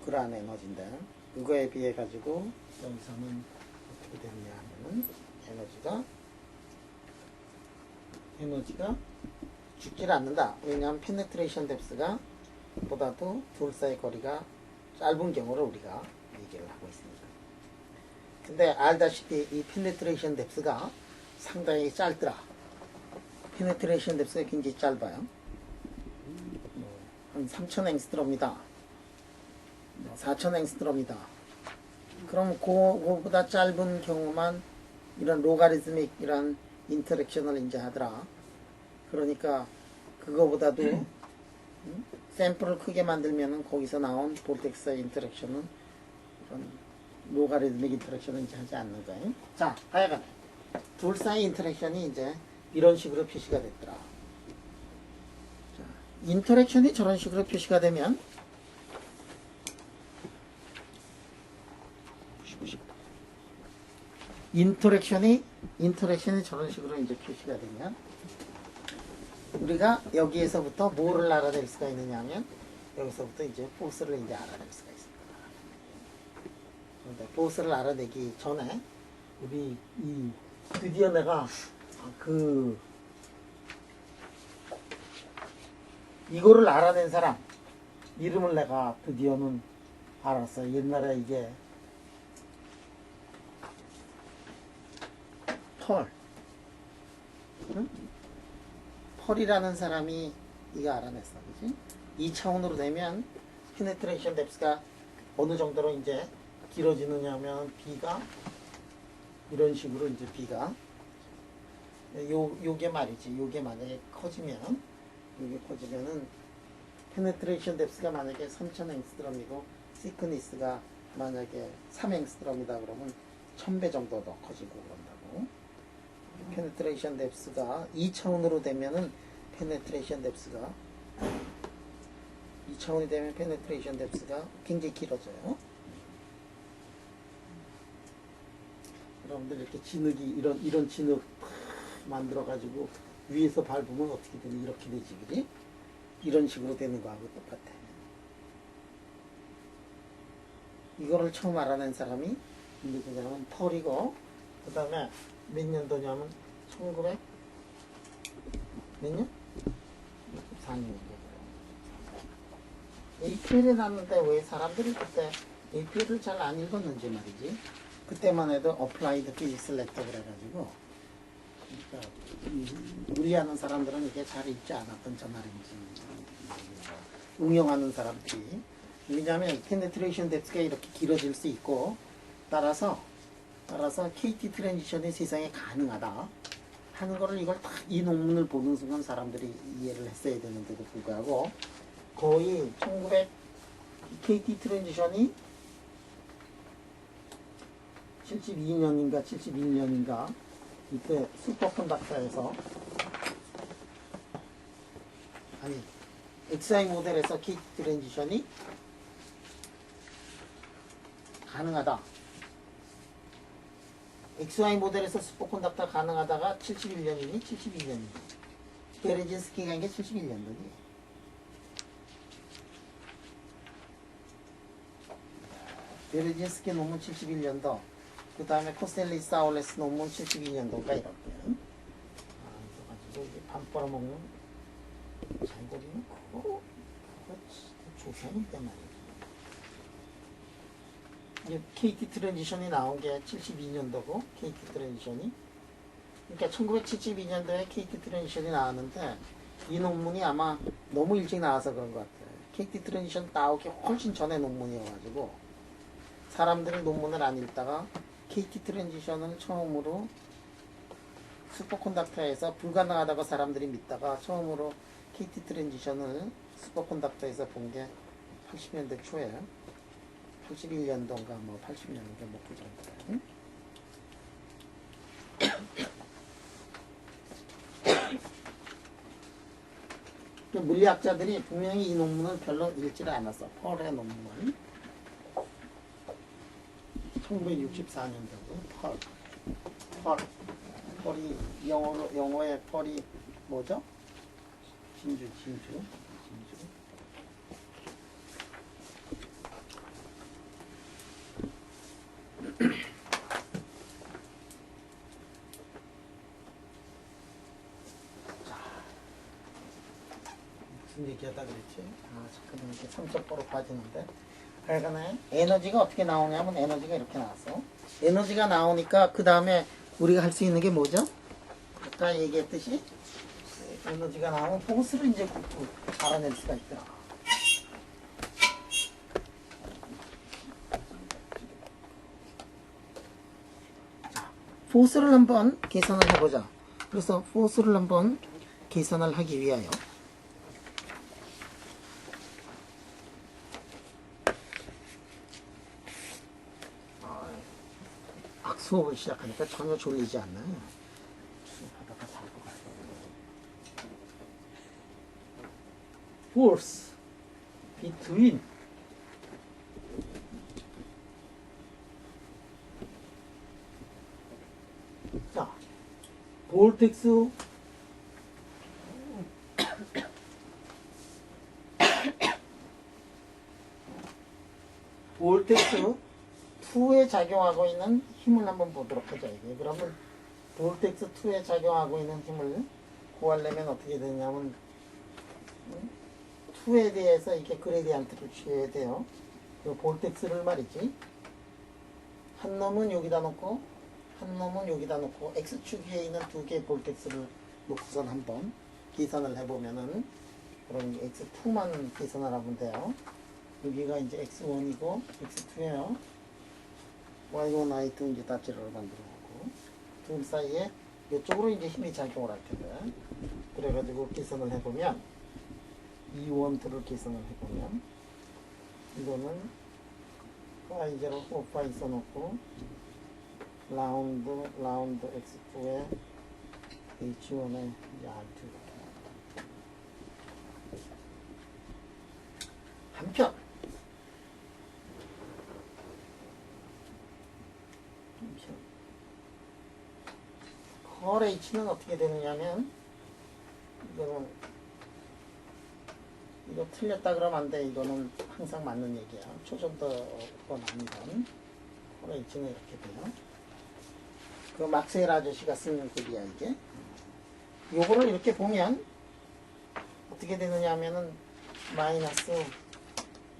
[SPEAKER 1] 그러한 에너지인데, 그거에 비해 가지고 여기서는 어떻게 되느냐 하면은 에너지가 죽질 않는다. 왜냐하면 페네트레이션 뎁스가 보다도 둘 사이 거리가 짧은 경우를 우리가 얘기를 하고 있습니다. 근데 알다시피 이 페네트레이션 뎁스가 상당히 짧더라. 페네트레이션 뎁스가 굉장히 짧아요. 한 3000 앵스트롬이다. 4000 앵스트롬이다. 그럼 그거보다 짧은 경우만 이런 로가리즘믹 이런 인터랙션을 이제 하더라. 그러니까 그거보다도 샘플을 크게 만들면은 거기서 나온 볼텍스의 인터랙션은 이런 로가리즘믹 인터랙션은 이제 하지 않는 거예요. 자, 하여간 둘 사이 인터랙션이 이제 이런 식으로 표시가 됐더라. 자, 인터랙션이 저런 식으로 표시가 되면 인터랙션이 저런 식으로 이제 표시가 되면 우리가 여기에서부터 뭐를 알아낼 수가 있느냐 하면 여기서부터 이제 포스를 이제 알아낼 수가 있습니다. 그런데 포스를 알아내기 전에 우리 드디어 내가 이거를 알아낸 사람 이름을 내가 드디어는 알았어요. 옛날에 이게 펄이라는 사람이 이거 알아냈어, 그지? 이 차원으로 되면 페네트레이션 뎁스가 어느 정도로 이제 길어지느냐면 B가 이런 식으로 이제 B가 요게 말이지. 요게 만약에 커지면은 페네트레이션 뎁스가 만약에 3000 앵스트럼이고 시크니스가 만약에 3 앵스트럼이다 그러면 1000배 정도 더 커지고 그런다고. 페네트레이션 뎁스가 2차원으로 되면은 페네트레이션 뎁스가 2차원이 되면 페네트레이션 뎁스가 굉장히 길어져요. 여러분들 이렇게 진흙이 이런 진흙 만들어 가지고 위에서 밟으면 어떻게 되니? 이렇게 되지, 그지? 이런 식으로 되는 거하고 똑같아. 이거를 처음 알아낸 사람이 누구냐면 펄이고, 그 다음에 몇 년도냐면 1900 몇 년? 64년. APL에 났는데 왜 사람들이 그때 APL을 잘 안 읽었는지 말이지. 그때만 해도 어플라이드 피직스 렉터 그래가지고, 그러니까 무리하는 사람들은 이게 잘 읽지 않았던 저 말인지, 응용하는 사람들이. 왜냐하면 페네트레이션 뎁스가 이렇게 길어질 수 있고, 따라서 KT 트랜지션이 세상에 가능하다 하는 거를 이걸 딱 이 논문을 보는 순간 사람들이 이해를 했어야 되는데도 불구하고 거의 1900 KT 트랜지션이 72년인가 71년인가 이때 슈퍼컨덕터에서 XI 모델에서 KT 트랜지션이 가능하다. XY 모델에서 슈퍼컨덕터 가능하다가 71년이니 72년이니 베레진스키가 한 게 71년도니. 베레진스키 논문 71년도, 그 다음에 코스텔리 사울레스 논문 72년도가 이렇게. 그래가지고 이게 밥 벌어먹는 잘고리는 그거 조선일 때 말이야. KT 트랜지션이 나온 게 72년도고, KT 트랜지션이. 그러니까 1972년도에 KT 트랜지션이 나왔는데, 이 논문이 아마 너무 일찍 나와서 그런 것 같아요. KT 트랜지션 나오기 훨씬 전에 논문이어가지고, 사람들이 논문을 안 읽다가, KT 트랜지션을 처음으로 슈퍼컨덕터에서 불가능하다고 사람들이 믿다가, 처음으로 KT 트랜지션을 슈퍼컨덕터에서 본 게 80년대 초에 81년도인가 뭐 80년도인가 뭐 그 정도. 물리학자들이 분명히 이 논문을 별로 읽지를 않았어. 펄의 논문을. 1964년도고 펄이 영어의 펄이 뭐죠? 진주. 무슨 얘기하다 그랬지? 잠깐만 이렇게 3.5로 빠지는데. 하여간에 에너지가 어떻게 나오냐면 에너지가 이렇게 나왔어. 에너지가 나오니까 그 다음에 우리가 할 수 있는 게 뭐죠? 아까 얘기했듯이 에너지가 나오면 포스를 이제 알아낼 수가 있더라. 자, 포스를 한번 계산을 해보자. 그래서 포스를 한번 계산을 하기 위하여 수업을 시작하니까 전혀 졸리지 않나요? 수업하다가 잘 것 같아요. Force between 자, 볼텍스 볼텍스 2에 작용하고 있는 힘을 한번 보도록 하죠. 이게. 그러면 볼텍스 2에 작용하고 있는 힘을 구하려면 어떻게 되냐면 2에 대해서 이렇게 그레디안트를 취해야 돼요. 그 볼텍스를 말이지. 한 놈은 여기다 놓고 한 놈은 여기다 놓고 X축 위에 있는 두 개의 볼텍스를 놓고선 한번 계산을 해보면은 그럼 X2만 계산을 하면 돼요. 여기가 이제 X1이고 X2예요. Y1, Y2 이제 다 제로를 만들어 놓고 둘 사이에 이쪽으로 이제 힘이 작용을 할 텐데 그래가지고 계산을 해보면 E1, 2를 계산을 해보면 이거는 Y0, 4파이 써놓고 라운드 X2에 H1에 R2 한편 컬 H는 어떻게 되느냐면 이거는 이거 틀렸다 그러면 안 돼. 이거는 항상 맞는 얘기야. 초전도건 아니건 컬 H는 이렇게 돼요. 그 막스웰 아저씨가 쓰는 글이야 이게. 요거를 이렇게 보면 어떻게 되느냐 하면은 마이너스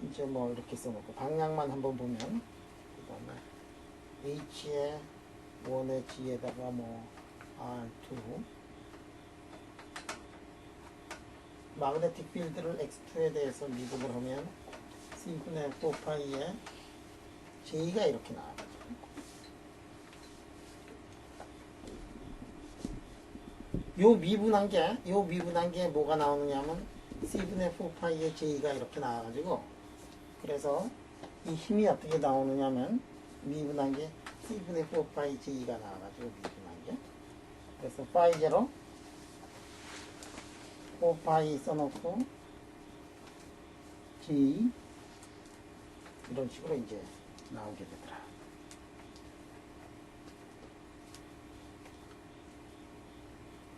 [SPEAKER 1] 이제 뭐 이렇게 써놓고 방향만 한번 보면 그 다음에 H에 1의 G에다가 뭐 R2 마그네틱 필드를 X2에 대해서 미분을 하면 C분의 4파이에 J가 이렇게 나와요. 요 미분한 게 뭐가 나오느냐면 C분의 4파이에 J가 이렇게 나와가지고 그래서 이 힘이 어떻게 나오느냐면 미분한 게 C분의 4파이 J가 나와가지고 미분한 게 그래서 파이 제로 4파이 써놓고 J 이런 식으로 이제 나오게 되더라.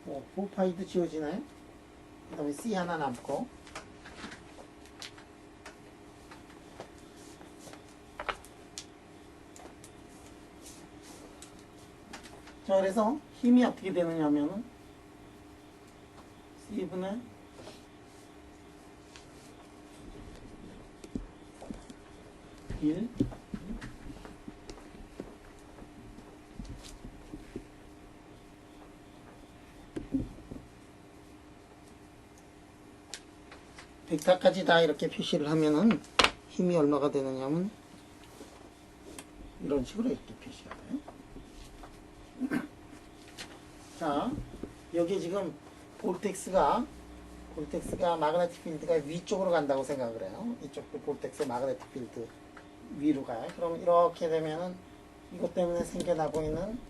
[SPEAKER 1] 뭐 4파이도 지워지나요? 그 다음에 C 하나 남고 자 그래서 힘이 어떻게 되느냐 하면은 C분의 (1) 벡터까지 다 이렇게 표시를 하면은 힘이 얼마가 되느냐면 이런 식으로 이렇게 표시가 돼요. 자, 여기 지금 볼텍스가 마그네틱 필드가 위쪽으로 간다고 생각을 해요. 이쪽도 볼텍스 마그네틱 필드 위로 가요. 그럼 이렇게 되면은 이것 때문에 생겨나고 있는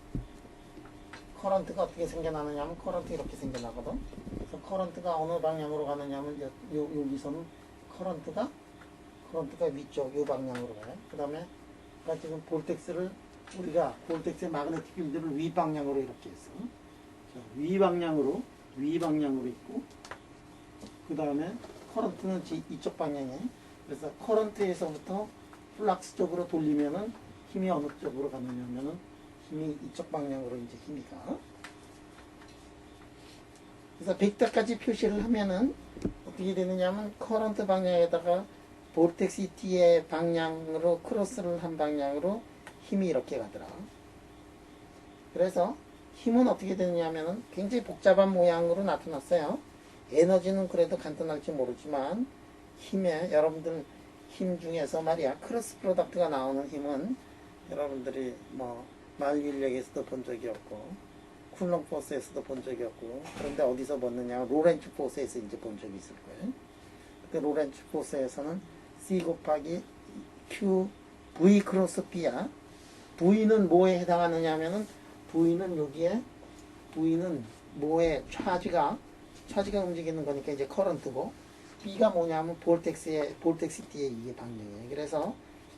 [SPEAKER 1] 커런트가 어떻게 생겨나느냐 하면 커런트 이렇게 생겨나거든. 그래서 커런트가 어느 방향으로 가느냐면 여기서는 커런트가 위쪽 요 방향으로 가요. 그 다음에 지금 볼텍스를 우리가 볼텍스의 마그네틱 필드를 위 방향으로 이렇게 해서 위 방향으로 있고 그 다음에 커런트는 이쪽 방향에 그래서 커런트에서부터 플락스 쪽으로 돌리면은 힘이 어느 쪽으로 가느냐면은 힘이 이쪽 방향으로 이제 힘이 가. 그래서 벡터까지 표시를 하면은 어떻게 되느냐면 커런트 방향에다가 볼텍스 T의 방향으로 크로스를 한 방향으로 힘이 이렇게 가더라. 그래서 힘은 어떻게 되느냐면은 굉장히 복잡한 모양으로 나타났어요. 에너지는 그래도 간단할지 모르지만 힘에 여러분들 힘 중에서 말이야 크로스 프로덕트가 나오는 힘은 여러분들이 뭐 만유인력에서도 본 적이 없고 쿨롱 포스에서도 본 적이 없고 그런데 어디서 봤느냐 로렌츠 포스에서 이제 본 적이 있을 거예요. 그때 로렌츠 포스에서는 C 곱하기 Q V 크로스 B야. V는 뭐에 해당하느냐 하면은 V는 여기에 V는 뭐에 차지가 움직이는 거니까 이제 커런트고 B가 뭐냐면 볼텍스 T의 이게 방향이에요. 그래서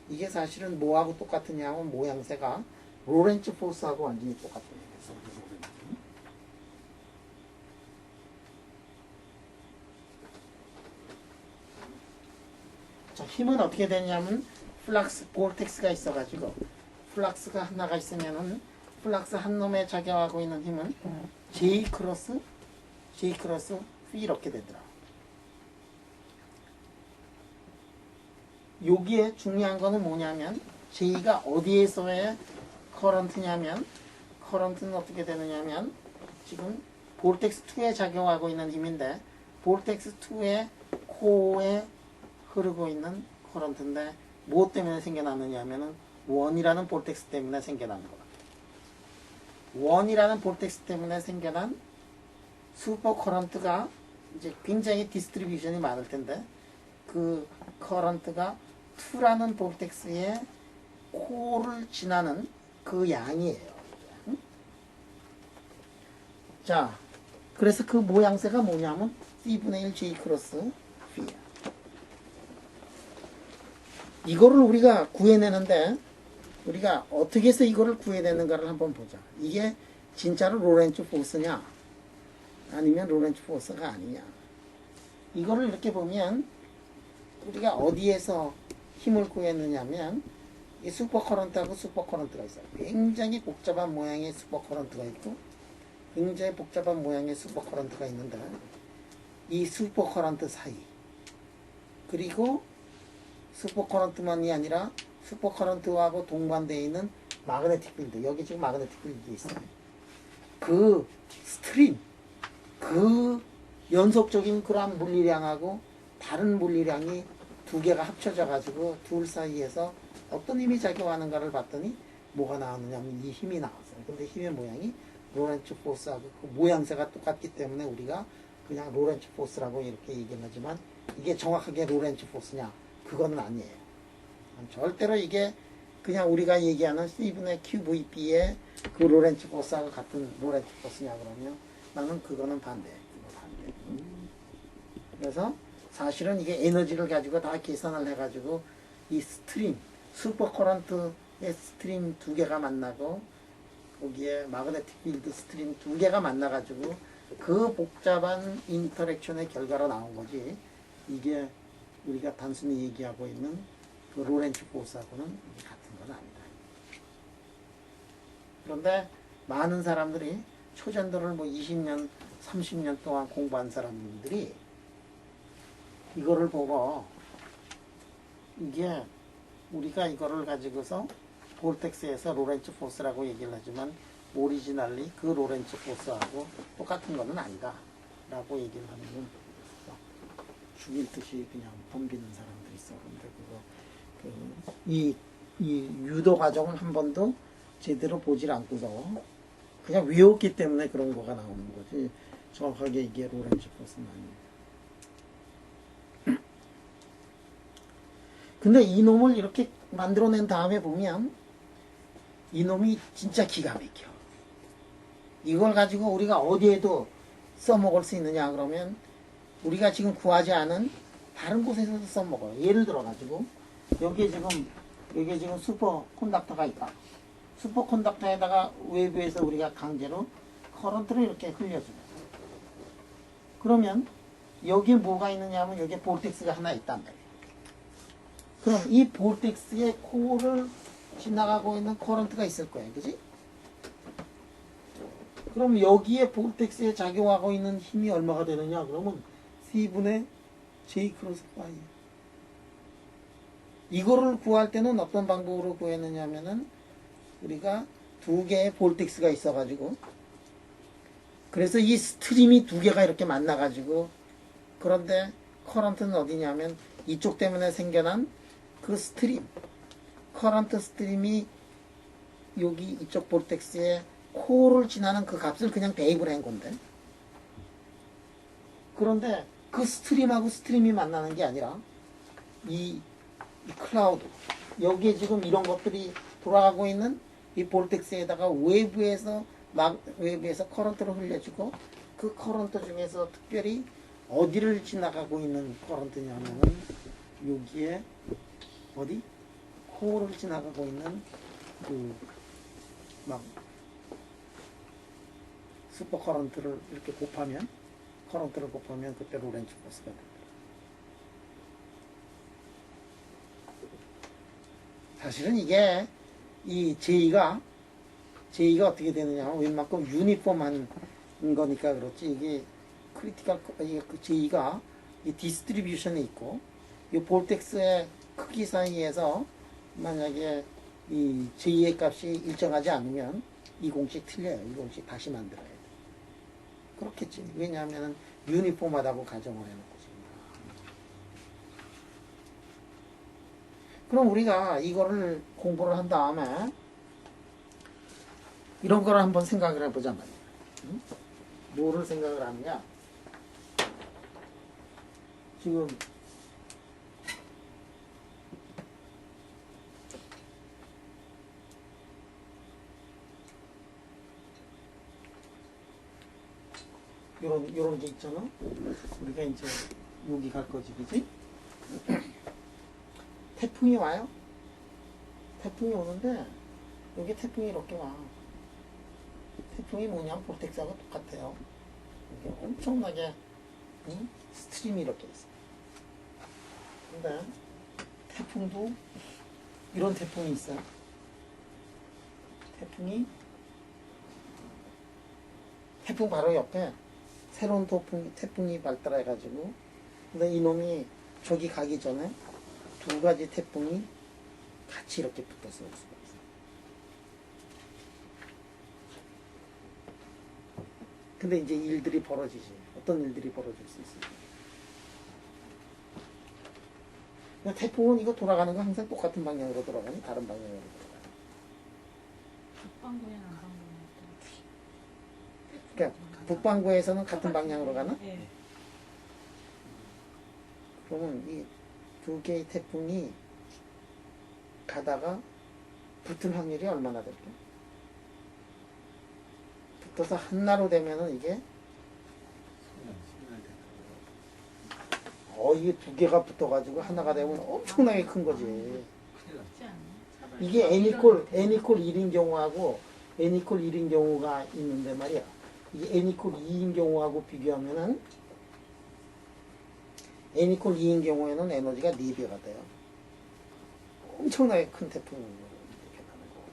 [SPEAKER 1] 이게 사실은 뭐하고 똑같으냐 하면 모양새가 로렌츠 포스하고 완전히 똑같아요. 자, 힘은 어떻게 되냐면 플락스 볼텍스가 있어가지고 플락스가 하나가 있으면은 플락스 한 놈에 작용하고 있는 힘은 J 크로스 V 이렇게 되더라. 여기에 중요한 거는 뭐냐면 J가 어디에서의 커런트냐면 커런트는 어떻게 되느냐면 지금 볼텍스 2에 작용하고 있는 힘인데 볼텍스 2의 코어에 흐르고 있는 커런트인데 무엇 때문에 생겨나느냐 하면은 원이라는 볼텍스 때문에 생겨나는 것 같아요. 원이라는 볼텍스 때문에 생겨난 슈퍼 커런트가 이제 굉장히 디스트리뷰션이 많을 텐데 그 커런트가 2라는 볼텍스의 코를 지나는 그 양이에요. 자, 그래서 그 모양새가 뭐냐면 C분의 1 J 크로스 V야. 이거를 우리가 구해내는데 우리가 어떻게 해서 이거를 구해내는가를 한번 보자. 이게 진짜로 로렌츠 포스냐 아니면 로렌츠 포스가 아니냐. 이거를 이렇게 보면 우리가 어디에서 힘을 구했느냐면 이 슈퍼커런트하고 슈퍼커런트가 있어요. 굉장히 복잡한 모양의 슈퍼커런트가 있고 굉장히 복잡한 모양의 슈퍼커런트가 있는데 이 슈퍼커런트 사이 그리고 슈퍼커런트만이 아니라 슈퍼커런트하고 동반되어 있는 마그네틱 필드 여기 지금 마그네틱 필드 있어요. 그 스트림 그 연속적인 그러한 물리량하고 다른 물리량이 두 개가 합쳐져 가지고 둘 사이에서 어떤 힘이 작용하는가를 봤더니 뭐가 나왔느냐면 이 힘이 나왔어요. 근데 힘의 모양이 로렌츠 포스하고 그 모양새가 똑같기 때문에 우리가 그냥 로렌츠 포스라고 이렇게 얘기를 하지만 이게 정확하게 로렌츠 포스냐 그건 아니에요. 절대로 이게 그냥 우리가 얘기하는 C분의 QVB의 그 로렌츠 포스하고 같은 로렌츠 포스냐 그러면 나는 그거는 반대. 그래서 사실은 이게 에너지를 가지고 다 계산을 해가지고 이 스트림, 슈퍼커런트의 스트림 두 개가 만나고 거기에 마그네틱 필드 스트림 두 개가 만나가지고 그 복잡한 인터랙션의 결과로 나온 거지. 이게 우리가 단순히 얘기하고 있는 그 로렌츠 포스하고는 같은 건 아니다. 그런데 많은 사람들이 초전도를 뭐 20년, 30년 동안 공부한 사람들이 이거를 보고 이게 우리가 이거를 가지고서 볼텍스에서 로렌츠 포스라고 얘기를 하지만 오리지널리 그 로렌츠 포스하고 똑같은 거는 아니다 라고 얘기를 하면 죽일 듯이 그냥 덤비는 사람들이 있어. 근데 이 유도 과정을 한 번도 제대로 보질 않고서 그냥 외웠기 때문에 그런 거가 나오는 거지 정확하게 이게 로렌츠 포스는 아니에요. 근데 이놈을 이렇게 만들어낸 다음에 보면 이놈이 진짜 기가 막혀. 이걸 가지고 우리가 어디에도 써먹을 수 있느냐 그러면 우리가 지금 구하지 않은 다른 곳에서도 써먹어요. 예를 들어가지고 여기에 지금 슈퍼 콘덕터가 있다. 슈퍼 콘덕터에다가 외부에서 우리가 강제로 커런트를 이렇게 흘려줘요. 그러면 여기에 뭐가 있느냐 하면 여기에 볼텍스가 하나 있단 말이에요. 그럼 이 볼텍스의 코어를 지나가고 있는 커런트가 있을 거예요. 그지? 그럼 여기에 볼텍스에 작용하고 있는 힘이 얼마가 되느냐? 그러면 C분의 J 크로스 파이. 이거를 구할 때는 어떤 방법으로 구했느냐 하면은 우리가 두 개의 볼텍스가 있어가지고 그래서 이 스트림이 두 개가 이렇게 만나가지고 그런데 커런트는 어디냐면 이쪽 때문에 생겨난 그 스트림 커런트 스트림이 여기 이쪽 볼텍스에 코어를 지나는 그 값을 그냥 대입을 한 건데 그런데 그 스트림하고 스트림이 만나는 게 아니라 이 클라우드 여기에 지금 이런 것들이 돌아가고 있는 이 볼텍스에다가 외부에서 커런트를 흘려주고 그 커런트 중에서 특별히 어디를 지나가고 있는 커런트냐면은 여기에 어디 코어를 지나가고 있는 그 막 슈퍼 커런트를 이렇게 곱하면 커런트를 곱하면 그때 로렌츠 포스가 됩니다. 사실은 이게 이 J가 어떻게 되느냐 하면 웬만큼 유니폼한 거니까 그렇지 이게 크리티컬 그 J가 이 디스트리뷰션에 있고 이 볼텍스의 크기 사이에서 만약에 이 J의 값이 일정하지 않으면 이 공식 틀려요. 이 공식 다시 만들어야 돼. 그렇겠지. 왜냐하면 유니폼하다고 가정을 해놓고 지금. 그럼 우리가 이거를 공부를 한 다음에 이런 거를 한번 생각을 해보자 말이야. 응? 뭐를 생각을 하느냐? 지금 요런 게 있잖아. 우리가 이제 여기 갈 거지, 그지? 태풍이 와요. 태풍이 오는데 여기 태풍이 이렇게 와. 태풍이 뭐냐? 볼텍스하고 똑같아요. 이게 엄청나게 스트림이 이렇게 있어. 근데 태풍도 이런 태풍이 있어요. 태풍 바로 옆에 새로운 태풍이 발달해가지고 근데 이놈이 저기 가기 전에 두 가지 태풍이 같이 이렇게 붙어서 올 수가 있어요. 근데 이제 일들이 벌어지지. 어떤 일들이 벌어질 수 있을까? 태풍은 이거 돌아가는 거 항상 똑같은 방향으로 돌아가니 다른 방향으로 돌아가니?
[SPEAKER 2] 북방구야 남방구야.
[SPEAKER 1] 그러니까 북반구에서는 같은 방향으로 가나?
[SPEAKER 2] 네.
[SPEAKER 1] 그러면 이 두 개의 태풍이 가다가 붙을 확률이 얼마나 될까? 붙어서 한나로 되면은 이게 이게 두 개가 붙어가지고 하나가 되면 엄청나게 큰 거지. 이게 N=1인 경우하고 N=1인 경우가 있는데 말이야. 이게 N=2인 경우하고 비교하면은 N=2인 경우에는 에너지가 4배가 돼요. 엄청나게 큰 태풍이 이렇게 나는 거고.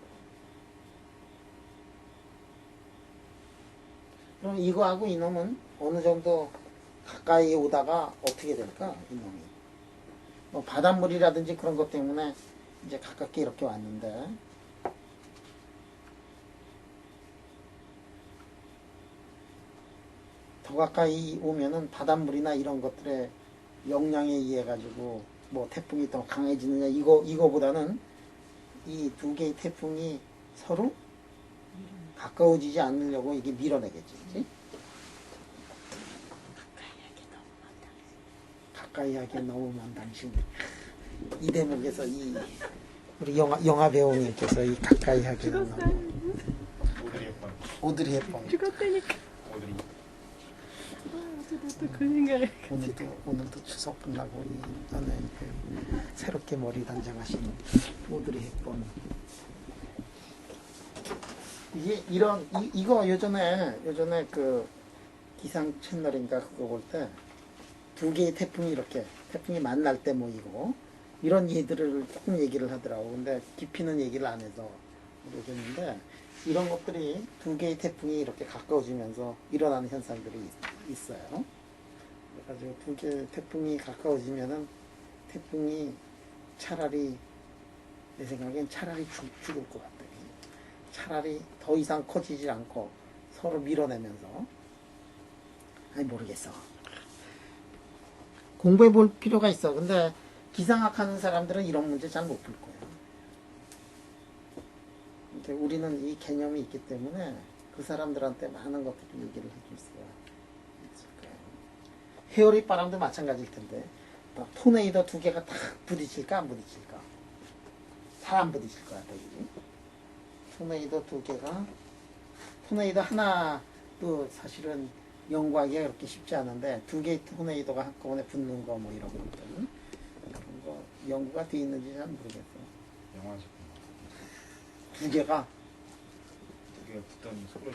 [SPEAKER 1] 그럼 이거하고 이놈은 어느 정도 가까이 오다가 어떻게 될까? 이놈이. 뭐 바닷물이라든지 그런 것 때문에 이제 가깝게 이렇게 왔는데 더 가까이 오면은 바닷물이나 이런 것들의 영향에 의해 가지고 뭐 태풍이 더 강해지느냐 이거보다는 이 두 개의 태풍이 서로 가까워지지 않으려고 이게 밀어내겠지, 그치? 가까이 하게 너무 먼 당신. 이 대목에서 이 우리 영화 배우님께서 이 가까이 하게 너무
[SPEAKER 3] 오드리 헵번.
[SPEAKER 1] 오드리 헵번.
[SPEAKER 2] 죽었다니까.
[SPEAKER 3] 오드리.
[SPEAKER 2] 그 생각을.
[SPEAKER 1] 오늘도 추석 끝나고 이번에 새롭게 머리 단장하신 오드리 헵번. 이게 이거 예전에 그 기상 채널인가 그거 볼 때 두 개의 태풍이 만날 때 모이고 이런 얘들을 조금 얘기를 하더라고. 근데 깊이는 얘기를 안 해서 모르겠는데 이런 것들이 두 개의 태풍이 이렇게 가까워지면서 일어나는 현상들이 있어요. 그래가지고 두 개의 태풍이 가까워지면은 태풍이 차라리 내 생각엔 차라리 죽을 것 같아. 차라리 더 이상 커지지 않고 서로 밀어내면서. 아니 모르겠어. 공부해 볼 필요가 있어. 근데 기상학 하는 사람들은 이런 문제 잘 못 풀 거예요. 근데 우리는 이 개념이 있기 때문에 그 사람들한테 많은 것들을 얘기를 해줄 수가 있을 거예요. 헤어리 바람도 마찬가지일 텐데 막 토네이도 두 개가 딱 부딪힐까 안 부딪힐까? 잘 안 부딪힐 것 같아. 토네이도 두 개가 토네이도 하나도 사실은 연구하기가 그렇게 쉽지 않은데 두 개의 토네이도가 한꺼번에 붙는 거 뭐 이런 것들 그런 거 연구가 돼 있는지 잘 모르겠어.
[SPEAKER 3] 영화에서
[SPEAKER 1] 두 개가
[SPEAKER 3] 붙던 소를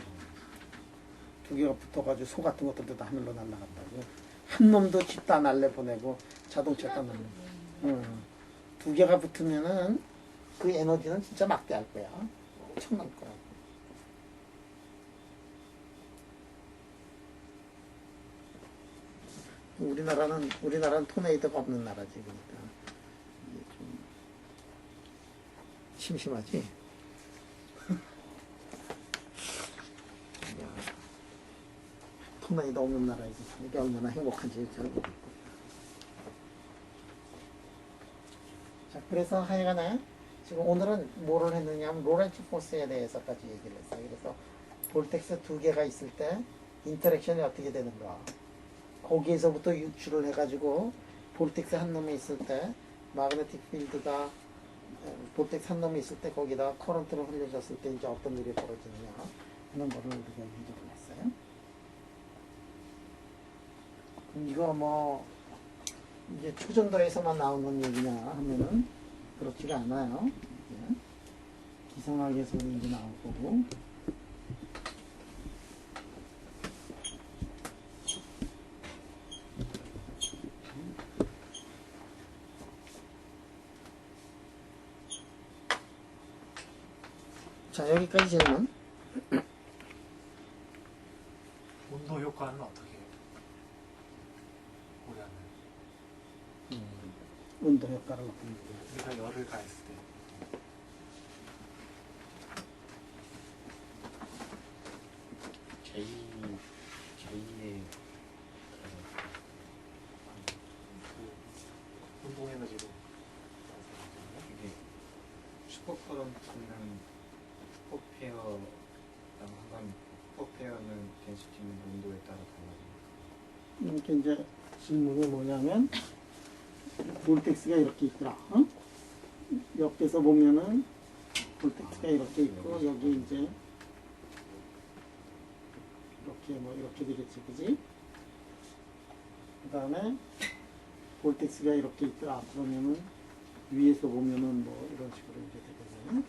[SPEAKER 1] 두 개가 붙어가지고 소 같은 것들도 다 하늘로 날아간다고. 한 놈도 집 다 날려보내고 자동차 다 날려보내고. 두 개가 붙으면은 그 에너지는 진짜 막대할 거야. 엄청날 거야. 우리나라는 토네이도가 없는 나라지. 그러니까 이게 좀 심심하지. 토네이도 없는 나라에서 이게 얼마나 행복한지 잘 모르겠고. 자, 그래서 하여간에 지금 오늘은 뭐를 했느냐 하면 로렌츠 포스에 대해서까지 얘기를 했어요. 그래서 볼텍스 두 개가 있을 때 인터랙션이 어떻게 되는가. 거기에서부터 유출을 해가지고 볼텍스 한 놈이 있을 때 마그네틱 필드가 볼텍스 한 놈이 있을 때 거기다 커런트를 흘려줬을 때 이제 어떤 일이 벌어지느냐 하는 거를 우리가 얘기를 했어요. 그럼 이거 뭐 이제 초전도에서만 나오는 얘기냐 하면은 그렇지가 않아요. 기상학에서도 이제 나올 거고. 자, 여기까지 질문.
[SPEAKER 2] 온도 효과는 어떻게 고려하나요?
[SPEAKER 1] 온도 효과를 어떻게 얘기해요?
[SPEAKER 2] 우리가 열을 가했을 때
[SPEAKER 3] 제2의
[SPEAKER 2] 운동 에너지로
[SPEAKER 3] 이게 슈퍼커런트는 슈퍼페어랑 하면 슈퍼페어는 덴시티는 온도에 따라 달라집니다.
[SPEAKER 1] 이렇게 이제 질문이 뭐냐면 볼텍스가 이렇게 있더라. 어? 옆에서 보면은 볼텍스가 이렇게 있고 여기 이제 이렇게 뭐 이렇게 되겠지, 그지? 그 다음에 볼텍스가 이렇게 있더라. 그러면은 위에서 보면은 뭐 이런 식으로 이제 되거든요.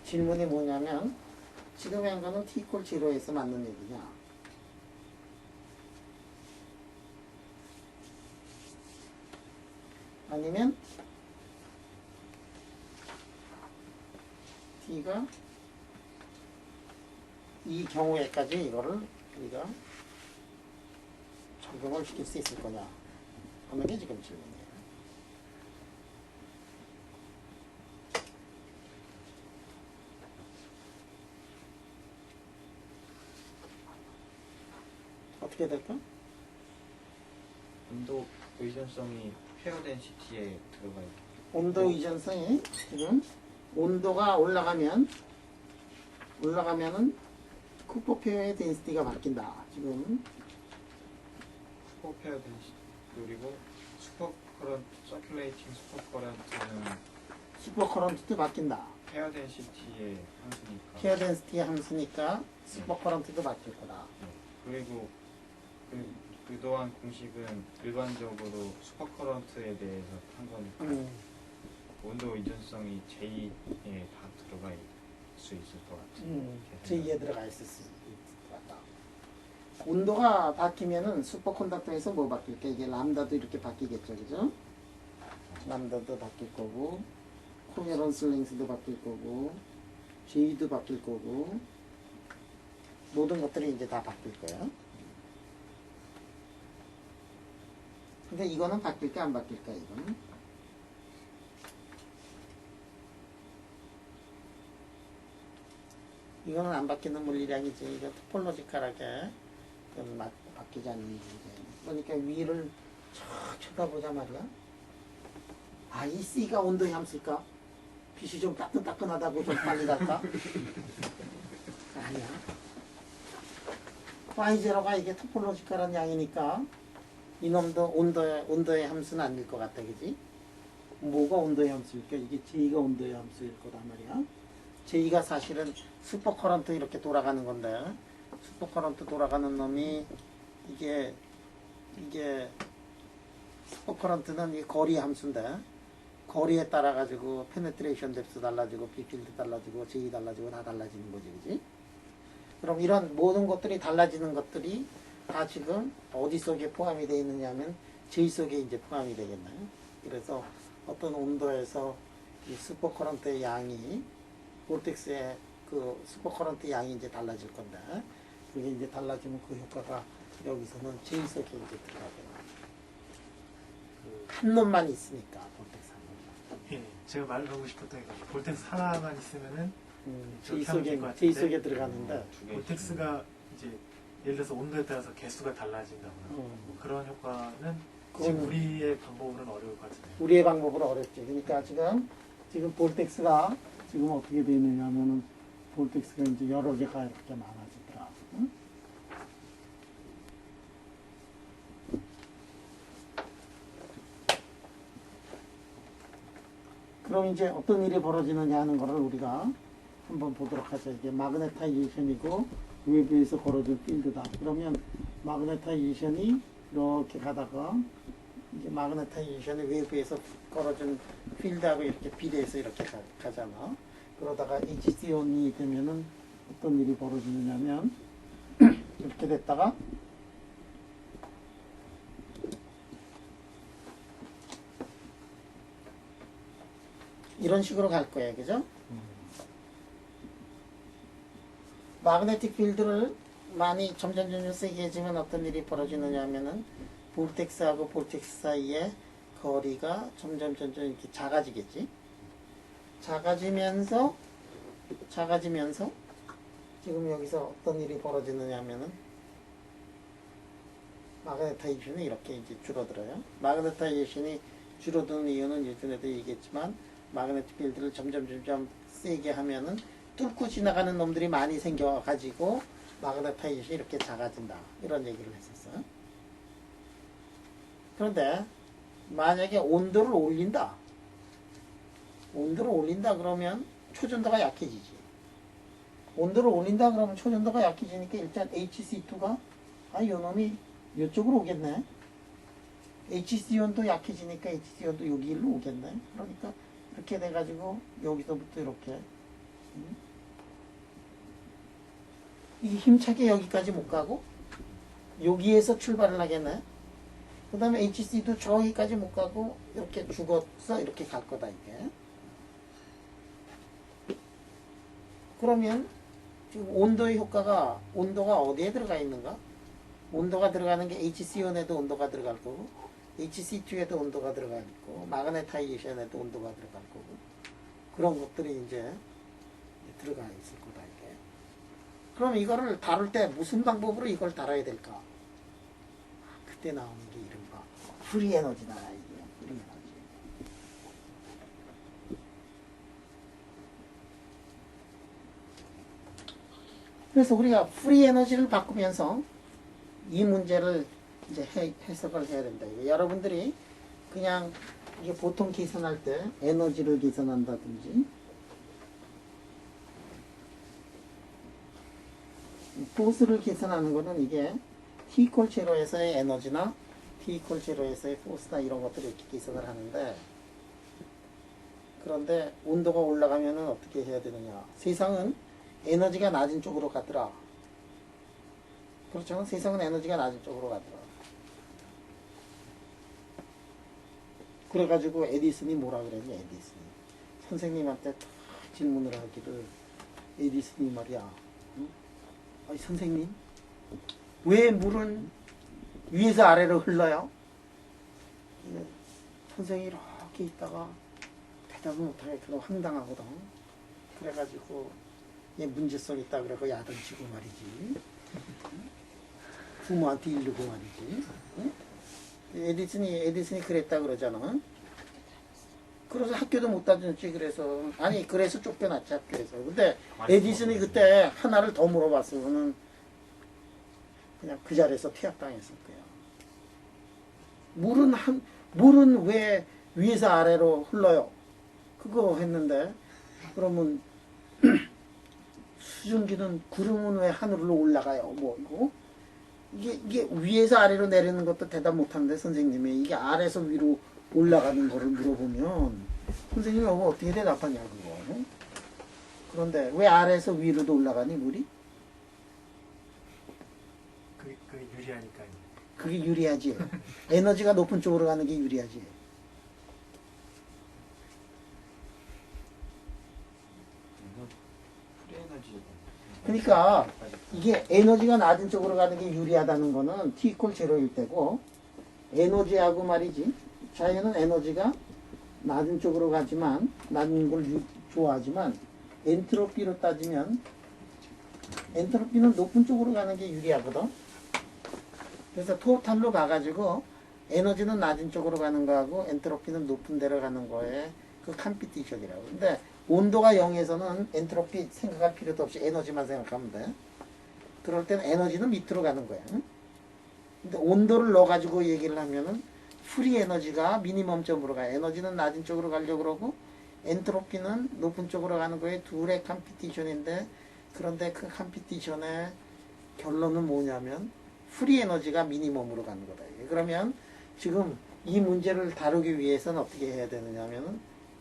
[SPEAKER 1] 질문이 뭐냐면 지금 한 거는 t = 0에서 맞는 얘기냐? 아니면 t가 이 경우에까지 이거를 우리가 적용을 시킬 수 있을 거냐 하는 게 지금 질문이에요. 어떻게 될까?
[SPEAKER 3] 온도 의존성이 페어 덴시티에 들어가 있고
[SPEAKER 1] 온도 이전성이 지금 온도가 올라가면은 쿠퍼페어의 덴시티가 바뀐다. 지금
[SPEAKER 3] 슈퍼페어 덴시티 그리고 슈퍼커런트 서큘레이팅 슈퍼커런트는
[SPEAKER 1] 슈퍼커런트도 바뀐다.
[SPEAKER 3] 페어 덴시티의 함수니까.
[SPEAKER 1] 케어 덴시티 함수니까 슈퍼커런트도 바뀔 거다.
[SPEAKER 3] 네. 그리고 그동안 공식은 일반적으로 슈퍼커런트에 대해서 한 거니까 온도 이전성이 J에 다 들어가 있을 수 있을 것 같아요.
[SPEAKER 1] 제2에 들어가 있을 수 있을 것 같다. 온도가 바뀌면은 슈퍼컨덕터에서 뭐 바뀔까? 이게 람다도 이렇게 바뀌겠죠, 그죠? 람다도 바뀔 거고, 코헤런스 랭스도 바뀔 거고, J도 바뀔 거고, 모든 것들이 이제 다 바뀔 거예요. 근데 이거는 바뀔까 안 바뀔까 이거는? 이거는 안 바뀌는 물리량이지. 이거 토폴로지컬하게 바뀌지 않는 문제. 그러니까 위를 쫙 쳐다보자 말이야. 아, 이 C가 온도의 함수일까? 빛이 좀 따끈따끈하다고 좀 빨리 갈까? 아니야. Y0가 이게 토폴로지컬한 양이니까 이놈도 온도의 함수는 아닐 것 같다, 그지? 뭐가 온도의 함수일까? 이게 J가 온도의 함수일 거단 말이야. J가 사실은 슈퍼커런트 이렇게 돌아가는 건데, 슈퍼커런트 돌아가는 놈이 이게 슈퍼커런트는 이 거리 함수인데, 거리에 따라 가지고 페네트레이션 뎁스 달라지고 B필드 달라지고 J 달라지고 다 달라지는 거지, 그지? 그럼 이런 모든 것들이 달라지는 것들이 다 지금 어디 속에 포함이 되어 있느냐면 J 속에 이제 포함이 되겠나요? 그래서 어떤 온도에서 이 슈퍼커런트의 양이 볼텍스의 그 슈퍼커런트 양이 이제 달라질 건데, 그게 이제 달라지면 그 효과가 여기서는 J 속에 이제 들어가게. 한 놈만 있으니까 볼텍스 한 놈만.
[SPEAKER 2] 예, 제가 말하고 싶었던 게 볼텍스 하나만 있으면은
[SPEAKER 1] J
[SPEAKER 2] 저렇게 하면 될것
[SPEAKER 1] 속에
[SPEAKER 2] 같은데,
[SPEAKER 1] J 속에 들어가는데.
[SPEAKER 3] 두 개.
[SPEAKER 2] 볼텍스가 이제 예를 들어서 온도에 따라서 개수가 달라진다거나 뭐 그런 효과는 지금
[SPEAKER 1] 그건-
[SPEAKER 2] 우리의 방법으로는 어려울 것 같은데.
[SPEAKER 1] 우리의 방법으로 어렵죠. 그러니까 지금 볼텍스가 지금 어떻게 되어 있느냐 하면은 볼텍스가 이제 여러 개가 이렇게 많아지더라. 응? 그럼 이제 어떤 일이 벌어지느냐 하는 거를 우리가 한번 보도록 하죠. 이게 마그네타이제이션이고 외부에서 걸어준 필드다. 그러면 마그네타이제이션이 이렇게 가다가 이제 마그네타이제이션이 외부에서 걸어준 필드하고 이렇게 비례해서 이렇게 가잖아. 그러다가 HCON이 되면은 어떤 일이 벌어지느냐면 이렇게 됐다가 이런 식으로 갈 거예요. 그죠? 마그네틱 필드를 많이 점점 세게 해주면 어떤 일이 벌어지느냐 하면은 볼텍스하고 볼텍스 사이의 거리가 점점 이렇게 작아지겠지. 작아지면서 지금 여기서 어떤 일이 벌어지느냐 하면은 마그네타이제이션이 이렇게 이제 줄어들어요. 마그네타이제이션이 줄어드는 이유는 예전에도 얘기했지만 마그네틱 필드를 점점 세게 하면은 뚫고 지나가는 놈들이 많이 생겨가지고 마그네타이제이션이 이렇게 작아진다. 이런 얘기를 했었어요. 그런데 만약에 온도를 올린다 그러면 초전도가 약해지지. 온도를 올린다 그러면 초전도가 약해지니까 일단 HC2가 요 놈이 이쪽으로 오겠네. HC온도 약해지니까 HC온도 여기 일로 오겠네. 그러니까 이렇게 돼가지고 여기서부터 이렇게 이게 힘차게 여기까지 못 가고 여기에서 출발을 하겠네. 그 다음에 HC도 저기까지 못 가고 이렇게 죽어서 이렇게 갈 거다 이게. 그러면 지금 온도의 효과가 온도가 어디에 들어가 있는가? 온도가 들어가는 게 HC온에도 온도가 들어갈 거고 HC2에도 온도가 들어가 있고 마그네타이제이션에도 온도가 들어갈 거고 그런 것들이 이제 들어가 있을 거다 이게. 그럼 이거를 다룰 때 무슨 방법으로 이걸 다뤄야 될까? 그때 나오는 게 이른바 프리 에너지다 이게. 프리 에너지. 그래서 우리가 프리 에너지를 바꾸면서 이 문제를 이제 해석을 해야 된다. 이게 여러분들이 그냥 이게 보통 계산할 때 에너지를 계산한다든지 포스를 계산하는 거는 이게 T 이퀄 제로에서의 에너지나 T 이퀄 제로에서의 포스나 이런 것들을 이렇게 계산을 하는데, 그런데 온도가 올라가면은 어떻게 해야 되느냐. 세상은 에너지가 낮은 쪽으로 가더라. 그렇죠? 세상은 에너지가 낮은 쪽으로 가더라. 그래가지고 에디슨이 뭐라 그랬냐, 에디슨이. 선생님한테 탁 질문을 하기를, 에디슨이 말이야. 응? 아니, 선생님, 왜 물은 위에서 아래로 흘러요? 예, 선생이 이렇게 있다가 대답을 못하게 그럼 황당하거든. 그래가지고 얘 문제성 있다 그래고 야단치고 말이지. 부모한테 이르고 말이지. 응? 에디슨이 그랬다 그러잖아. 그래서 학교도 못 다녔지. 그래서 쫓겨났지, 학교에서. 근데 에디슨이 그때 하나를 더 물어봤으면은 그냥 그 자리에서 퇴학당했을 거야. 물은 왜 위에서 아래로 흘러요? 그거 했는데, 그러면 수증기는 구름은 왜 하늘로 올라가요? 뭐 이거 이게 위에서 아래로 내리는 것도 대답 못하는데 선생님이 이게 아래에서 위로 올라가는 거를 물어보면 선생님이 이거 어떻게 대답하냐 그거. 그런데 왜 아래에서 위로도 올라가니 물이?
[SPEAKER 2] 그게 유리하니까요.
[SPEAKER 1] 그게 유리하지. 에너지가 높은 쪽으로 가는 게 유리하지.
[SPEAKER 3] 프리에너지.
[SPEAKER 1] 그러니까 이게 에너지가 낮은 쪽으로 가는 게 유리하다는 거는 T 이퀄 제로일 때고, 에너지하고 말이지, 자연은 에너지가 낮은 쪽으로 가지만, 낮은 걸 좋아하지만, 엔트로피로 따지면 엔트로피는 높은 쪽으로 가는 게 유리하거든. 그래서 토탈로 가가지고 에너지는 낮은 쪽으로 가는 거하고 엔트로피는 높은 데로 가는 거에 그 컴피티션이라고. 근데 온도가 0에서는 엔트로피 생각할 필요도 없이 에너지만 생각하면 돼. 그럴 때는 에너지는 밑으로 가는 거야. 응? 근데 온도를 넣어가지고 얘기를 하면은 프리 에너지가 미니멈점으로 가. 에너지는 낮은 쪽으로 가려고 그러고 엔트로피는 높은 쪽으로 가는 거에 둘의 컴피티션인데, 그런데 그 컴피티션의 결론은 뭐냐면 프리 에너지가 미니멈으로 가는 거다. 그러면 지금 이 문제를 다루기 위해서는 어떻게 해야 되느냐면은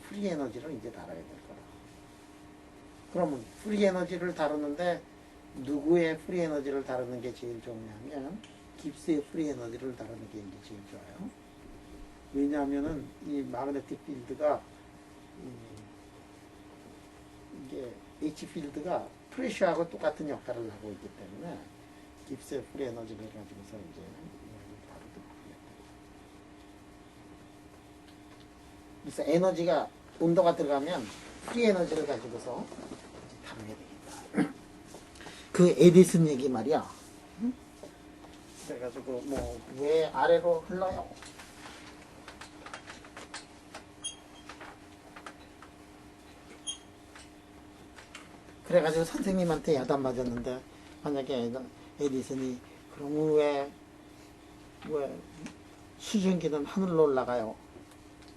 [SPEAKER 1] 프리 에너지를 이제 다뤄야 될 거다. 그러면 프리 에너지를 다루는데 누구의 프리 에너지를 다루는 게 제일 좋냐면 깁스의 프리 에너지를 다루는 게 이제 제일 좋아요. 왜냐하면은 이 마그네틱 필드가 이게 H 필드가 프레셔하고 똑같은 역할을 하고 있기 때문에 깁스의 프리 에너지를 가지고서 이제 다루도록 하겠다. 그래서 에너지가 온도가 들어가면 프리 에너지를 가지고서 다루게 되겠다. 그 에디슨 얘기 말이야. 응? 그래가지고 뭐 왜 아래로 흘러요? 그래가지고 선생님한테 야단 맞았는데, 만약에 에디슨이 그러면 왜 수증기는 하늘로 올라가요?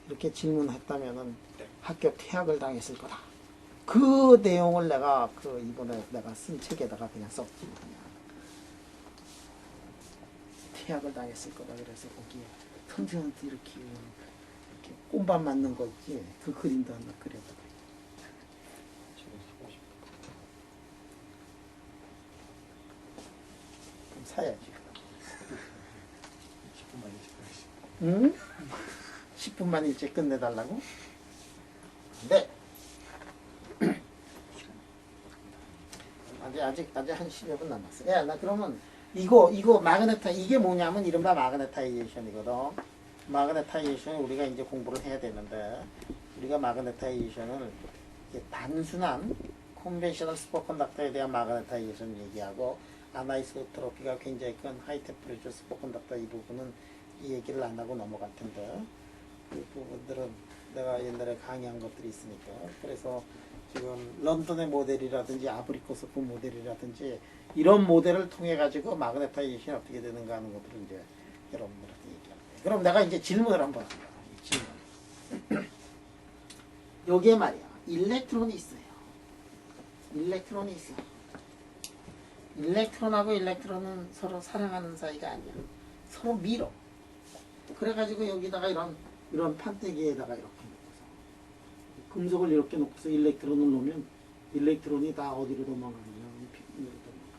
[SPEAKER 1] 이렇게 질문했다면은 학교 퇴학을 당했을 거다. 그 내용을 내가 이번에 내가 쓴 책에다가 그냥 썼지. 그냥. 퇴학을 당했을 거다. 그래서 거기에 선생한테 이렇게 꼼밥 맞는 거 있지. 그 그림도 하나 그려도. 사야지.
[SPEAKER 2] 10분만 일찍
[SPEAKER 1] 응? 10분만 일찍 끝내달라고? 네. 아직 한 10여 분 남았어. 야, 나 그러면 이거 이게 뭐냐면 이른바 마그네타이제이션이거든. 마그네타이제이션을 우리가 이제 공부를 해야 되는데, 우리가 마그네타이제이션을 단순한 컨벤셔널 슈퍼컨덕터에 대한 마그네타이제이션 얘기하고, 아나이소트로피가 굉장히 큰 하이 템퍼레처 슈퍼컨덕터 이 부분은 이 얘기를 안 하고 넘어갈 텐데, 그 부분들은 내가 옛날에 강의한 것들이 있으니까. 그래서 지금 런던의 모델이라든지 아브리코스프 모델이라든지 이런 모델을 통해 가지고 마그네타이제이션이 어떻게 되는가 하는 것들을 이제 여러분들한테 얘기할 거예요. 그럼 내가 이제 질문을 한번 합니다. 질문. 여기에 말이야 일렉트론이 있어요. 일렉트론이 있어. 일렉트론하고 일렉트론은 서로 사랑하는 사이가 아니야. 서로 밀어. 그래가지고 여기다가 이런 판때기에다가 이렇게 놓고서 금속을 이렇게 놓고서 일렉트론을 놓으면 일렉트론이 다 어디로 도망가느냐? 표면으로 도망가.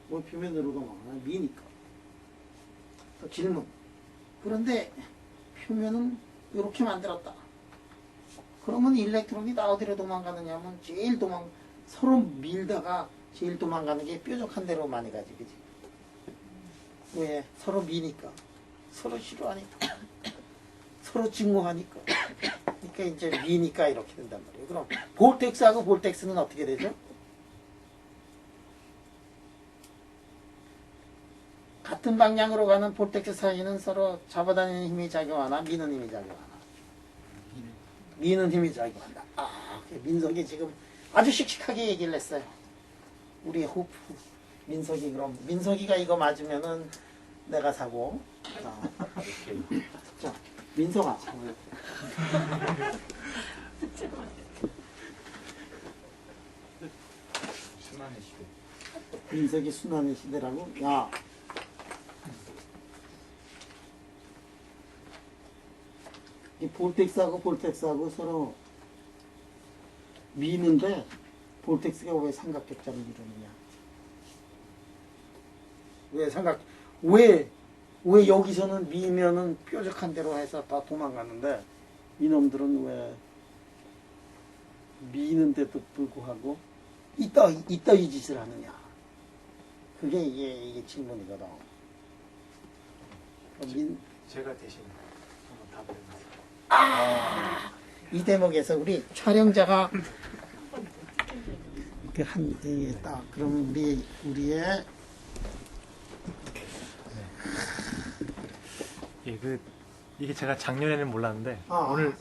[SPEAKER 1] 뭐 표면으로 도망가냐? 미니까. 또 질문. 그런데 표면은 이렇게 만들었다. 그러면 일렉트론이 다 어디로 도망가느냐 하면 서로 밀다가 제일 도망가는 게 뾰족한 데로 많이 가지, 그지? 왜? 서로 미니까. 서로 싫어하니까. 서로 증오하니까. 그러니까 이제 미니까 이렇게 된단 말이에요. 그럼 볼텍스하고 볼텍스는 어떻게 되죠? 같은 방향으로 가는 볼텍스 사이는 서로 잡아다니는 힘이 작용하나 미는 힘이 작용하나? 미는 힘이 작용한다. 민석이 지금 아주 씩씩하게 얘기를 했어요. 우리 호프 민석이. 그럼 민석이가 이거 맞으면은 내가 사고. 자, 민석아.
[SPEAKER 3] 순환의 시대.
[SPEAKER 1] 민석이 순환의 시대라고? 야. 이 볼텍스하고 서로 미는데 볼텍스가 왜 삼각격자를 이루느냐? 왜 여기서는 미면은 뾰족한 대로 해서 다 도망가는데 이놈들은 왜 미는데도 불구하고 이따위 짓을 하느냐? 그게 이게 질문이거든.
[SPEAKER 2] 제가 대신 한번 답을 해주세요.
[SPEAKER 1] 이 대목에서 우리 촬영자가 그럼 우리의
[SPEAKER 2] 이게 제가 작년에는 몰랐는데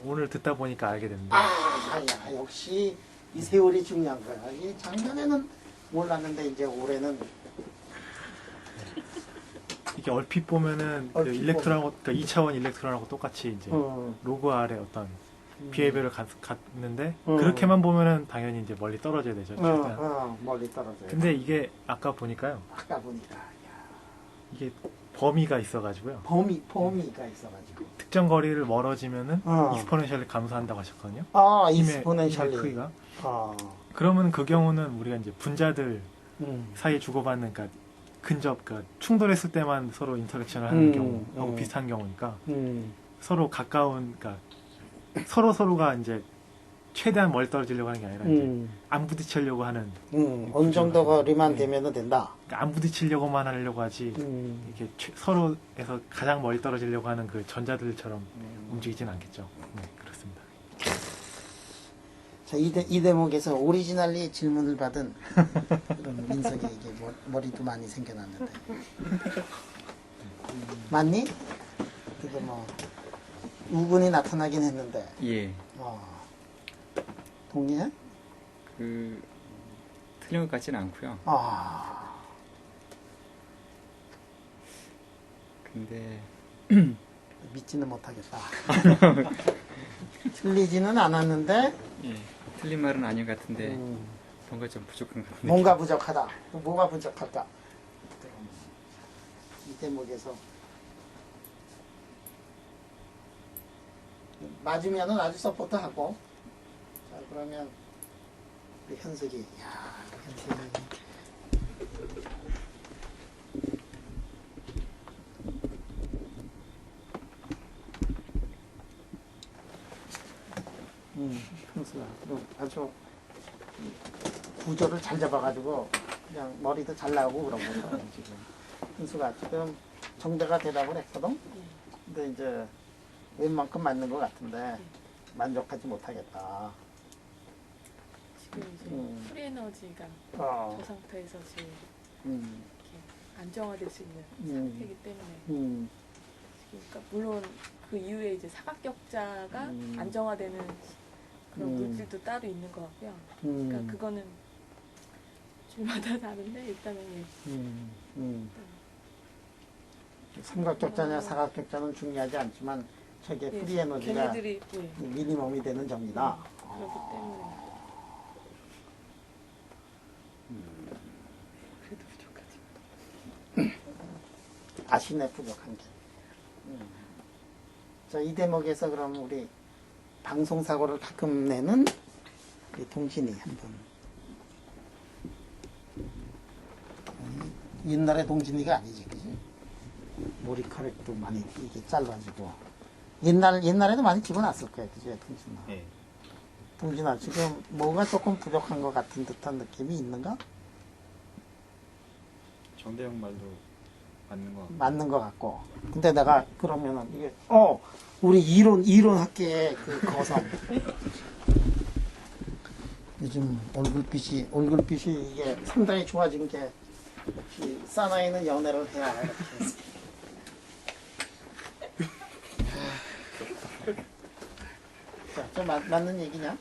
[SPEAKER 2] 오늘 듣다 보니까 알게 됐는데
[SPEAKER 1] 야, 역시 이 세월이 중요한 거야. 이 작년에는 몰랐는데 이제 올해는
[SPEAKER 2] 이게 얼핏 보면은 그 일렉트론하고 그러니까 2차원 일렉트론하고 똑같이 이제 로그 아래 어떤 비해별을 갖는데 그렇게만 보면은 당연히 이제 멀리 떨어져야 되죠.
[SPEAKER 1] 멀리 떨어져요.
[SPEAKER 2] 근데 이게 아까 보니까 이게 범위가 있어가지고요.
[SPEAKER 1] 범위가 있어가지고
[SPEAKER 2] 특정 거리를 멀어지면은 익스포넨셜리 감소한다고 하셨거든요.
[SPEAKER 1] 익스포넨셜리
[SPEAKER 2] 크기가. 그러면 그 경우는 우리가 이제 분자들 사이에 주고받는 그러니까 근접, 그러니까 충돌했을 때만 서로 인터랙션을 하는 경우하고 비슷한 경우니까 서로 가까운, 그러니까 서로가 이제 최대한 멀리 떨어지려고 하는 게 아니라 이제 안 부딪히려고 하는
[SPEAKER 1] 어느 정도 거리만 되면 된다.
[SPEAKER 2] 그러니까 안 부딪히려고만 하려고 하지 이렇게 서로에서 가장 멀리 떨어지려고 하는 그 전자들처럼 움직이진 않겠죠. 네, 그렇습니다.
[SPEAKER 1] 자, 이 대목에서 오리지널리 질문을 받은 그런 민석이에게 머리도 많이 생겨났는데 맞니? 그게 뭐 우군이 나타나긴 했는데
[SPEAKER 4] 예.
[SPEAKER 1] 동의해?
[SPEAKER 4] 틀린 것 같지는 않고요. 근데
[SPEAKER 1] 믿지는 못하겠다. 틀리지는 않았는데
[SPEAKER 4] 예. 틀린 말은 아닌 것 같은데 뭔가 좀 부족한 것 같은데.
[SPEAKER 1] 뭔가 부족하다. 뭐가 부족할까? 이 대목에서 맞으면은 아주 서포트하고. 자, 그러면 우리 현석이, 현석이 현석아, 너 아주 구조를 잘 잡아가지고 그냥 머리도 잘 나오고 그런 거죠 지금. 현수가 지금 정대가 대답을 했거든. 근데 이제 웬만큼 맞는 것 같은데 만족하지 못하겠다.
[SPEAKER 5] 지금 이제 프리 에너지가 저 상태에서 지금 이렇게 안정화될 수 있는 상태이기 때문에 그러니까 물론 그 이후에 이제 사각격자가 안정화되는 그런 물질도 따로 있는 것 같고요. 그러니까 그거는 줄마다 다른데 일단은
[SPEAKER 1] 삼각격자냐 사각격자는 중요하지 않지만 저게
[SPEAKER 5] 예,
[SPEAKER 1] 프리 에너지가
[SPEAKER 5] 걔네들이 예,
[SPEAKER 1] 미니멈이 되는 점이다.
[SPEAKER 5] 그렇기 때문에 그래도 부족하지.
[SPEAKER 1] 아시네 부족한 게. 자, 이 대목에서 그럼 우리 방송사고를 가끔 내는 우리 동진이 한번. 옛날에 동진이가 아니지, 그지? 머리카락도 많이 이게 짧아지고. 옛날에도 많이 집어놨을 거야, 그지, 동진아?
[SPEAKER 3] 네.
[SPEAKER 1] 동진아, 지금 뭐가 조금 부족한 것 같은 듯한 느낌이 있는가?
[SPEAKER 3] 정대영 말도 맞는 것 같고.
[SPEAKER 1] 맞는 것 같고. 근데 내가 그러면은 이게 우리 이론 학계의 그 거성. 요즘 얼굴빛이 이게 상당히 좋아진 게 역시 사나이는 연애를 해야 이렇게. 자, 좀 맞는 얘기냐?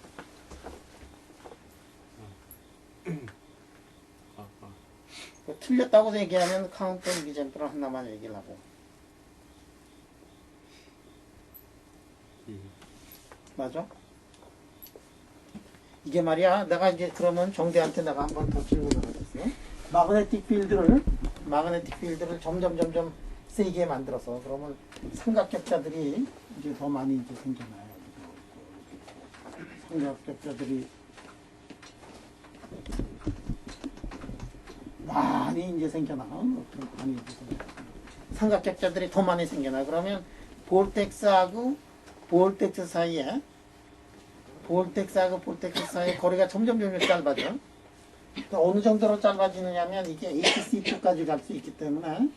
[SPEAKER 1] 틀렸다고 얘기하면 카운터 이기잼프를 하나만 얘기를 하고. 맞아? 이게 말이야, 내가 이제 그러면 정대한테 내가 한번 더 질문을 하겠어. 마그네틱 필드를 점점 세게 만들어서 그러면 삼각격자들이 이제 더 많이 이제 생겨나요. 삼각격자들이 많이 이제 생겨나. 많이 이제 생겨나. 삼각격자들이 더 많이 생겨나. 그러면 볼텍스하고 볼텍스 사이에 거리가 점점 짧아져. 어느 정도로 짧아지느냐면 이게 HC2까지 갈 수 있기 때문에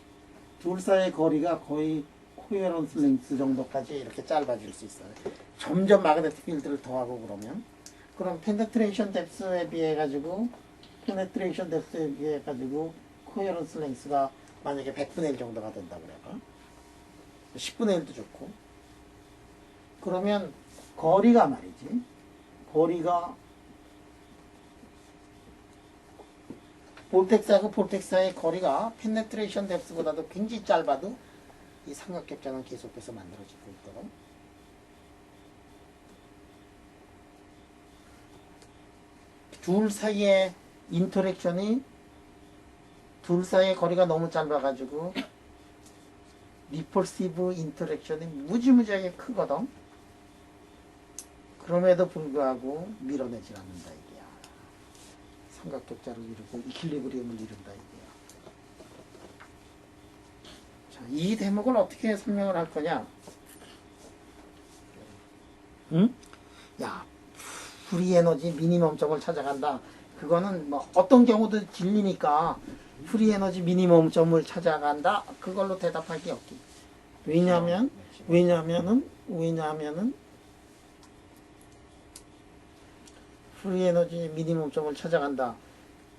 [SPEAKER 1] 둘 사이의 거리가 거의 코헤런스 랭스 정도까지 이렇게 짧아질 수 있어요. 점점 마그네틱 필드를 더하고 그럼 페네트레이션 뎁스에 비해 가지고 코헤런스 랭스가 만약에 100분의 1 정도가 된다 그래봐. 10분의 1도 좋고. 그러면 거리가 말이지. 거리가 볼텍스하고 볼텍스의 거리가 페네트레이션 뎁스보다도 굉장히 짧아도 이 삼각격자는 계속해서 만들어지고 있거든. 둘 사이의 거리가 너무 짧아가지고 리펄시브 인터랙션이 무지무지하게 크거든. 그럼에도 불구하고 밀어내질 않는다 이게야. 삼각격자를 이루고 이퀄리브리움을 이룬다 이게야. 자, 이 대목을 어떻게 설명을 할 거냐? 응? 야, 프리 에너지 미니멈점을 찾아간다. 그거는 뭐 어떤 경우도 진리니까 프리 에너지 미니멈점을 찾아간다. 그걸로 대답할 게 없기. 왜냐면은 프리 에너지 미니멈점을 찾아간다.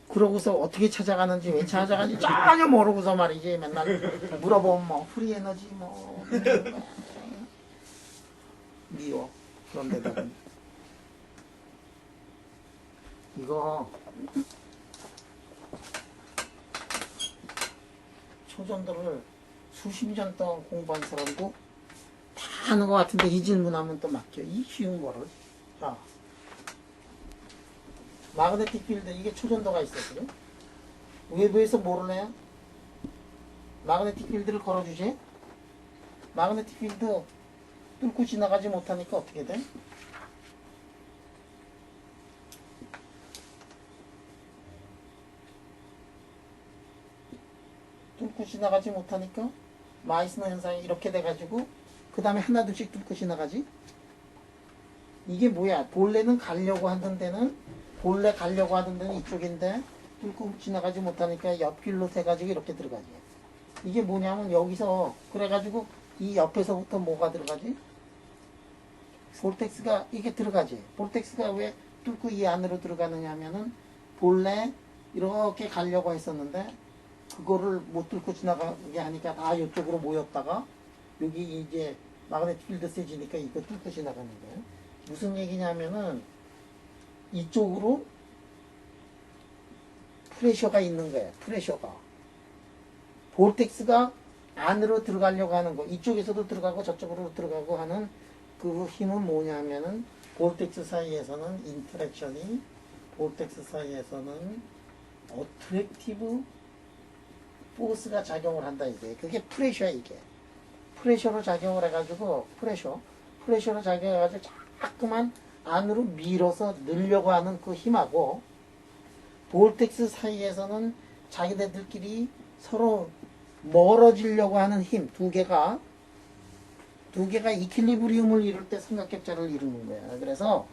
[SPEAKER 1] 그러고서 어떻게 찾아가는지 왜 찾아가는지 전혀 모르고서 말이지. 맨날 물어보면 뭐 프리 에너지 뭐 미워. 그런데다가 이거 초전도를 수십 년 동안 공부한 사람도 다 아는 것 같은데 이 질문하면 또 막혀. 이 쉬운 거를. 자, 마그네틱 필드 이게 초전도가 있었거든. 외부에서 뭐를 해요? 마그네틱 필드를 걸어주지. 마그네틱 필드 뚫고 지나가지 못하니까 어떻게 돼? 뚫고 지나가지 못하니까 마이스너 현상이 이렇게 돼가지고 그 다음에 하나둘씩 뚫고 지나가지. 이게 뭐야? 본래 가려고 하던 데는 이쪽인데 뚫고 지나가지 못하니까 옆길로 돼가지고 이렇게 들어가지. 이게 뭐냐면 여기서 그래가지고 이 옆에서부터 뭐가 들어가지? 볼텍스가 이게 들어가지. 볼텍스가 왜 뚫고 이 안으로 들어가느냐 하면은 본래 이렇게 가려고 했었는데 그거를 못 뚫고 지나가게 하니까 다 이쪽으로 모였다가 여기 이제 마그네틱 필드 세지니까 이거 뚫고 지나가는 거예요. 무슨 얘기냐면은 이쪽으로 프레셔가 있는 거예요. 프레셔가. 볼텍스가 안으로 들어가려고 하는 거, 이쪽에서도 들어가고 저쪽으로 들어가고 하는 그 힘은 뭐냐면은 볼텍스 사이에서는 인터랙션이, 볼텍스 사이에서는 어트랙티브 포스가 작용을 한다 이게. 그게 프레셔야 이게. 프레셔로 작용을 해가지고 프레셔로 작용해가지고 자꾸만 안으로 밀어서 넣으려고 하는 그 힘하고, 볼텍스 사이에서는 자기네들끼리 서로 멀어지려고 하는 힘 두 개가 이퀄리브리움을 이룰 때 삼각격자를 이루는 거야. 그래서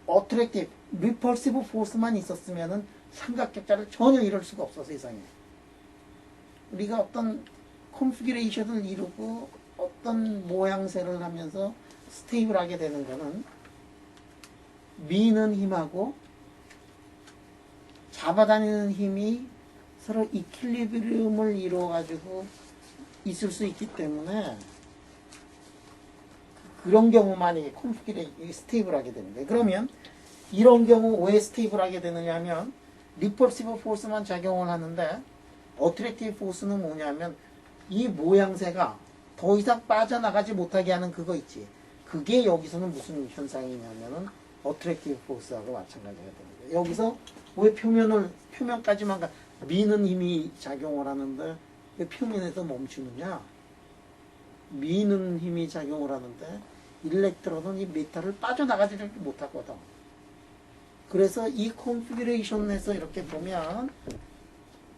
[SPEAKER 1] 어트랙티브, 리펄시브 포스만 있었으면은 삼각격자를 전혀 이룰 수가 없어 세상에. 우리가 어떤 컨피규레이션을 이루고 어떤 모양새를 하면서 스테이블하게 되는 거는 미는 힘하고 잡아다니는 힘이 서로 이퀄리브리움을 이루어가지고 있을 수 있기 때문에 그런 경우만 이게 스테이블하게 되는 거예요. 그러면 이런 경우 왜 스테이블하게 되느냐 하면 리펄시브 포스만 작용을 하는데 어트랙티브 포스는 뭐냐면 이 모양새가 더 이상 빠져나가지 못하게 하는 그거 있지. 그게 여기서는 무슨 현상이냐면은 어트랙티브 포스하고 마찬가지가 되는 거예요. 여기서 왜 표면까지만 미는 힘이 작용을 하는데 왜 표면에서 멈추느냐? 미는 힘이 작용을 하는데 일렉트론은 이 메탈을 빠져나가지 못하거든. 그래서 이 컨피규레이션에서 이렇게 보면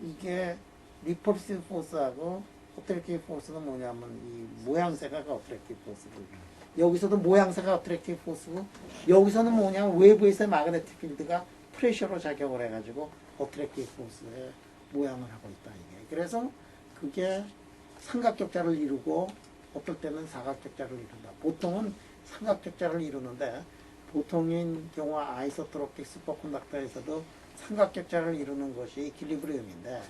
[SPEAKER 1] 이게 리펄시브 포스하고 어트랙티브 포스는 뭐냐면 이 모양새가 어트랙티브 포스고, 여기서도 모양새가 어트랙티브 포스고, 여기서는 뭐냐면 외부에서의 마그네틱 필드가 프레셔로 작용을 해가지고 어트랙티브 포스의 모양을 하고 있다 이게. 그래서 그게 삼각격자를 이루고 어떨 때는 사각격자를 이룬다. 보통은 삼각격자를 이루는데 보통인 경우 아이소트로픽 슈퍼컨덕터에서도 삼각격자를 이루는 것이 이퀄리브리움인데,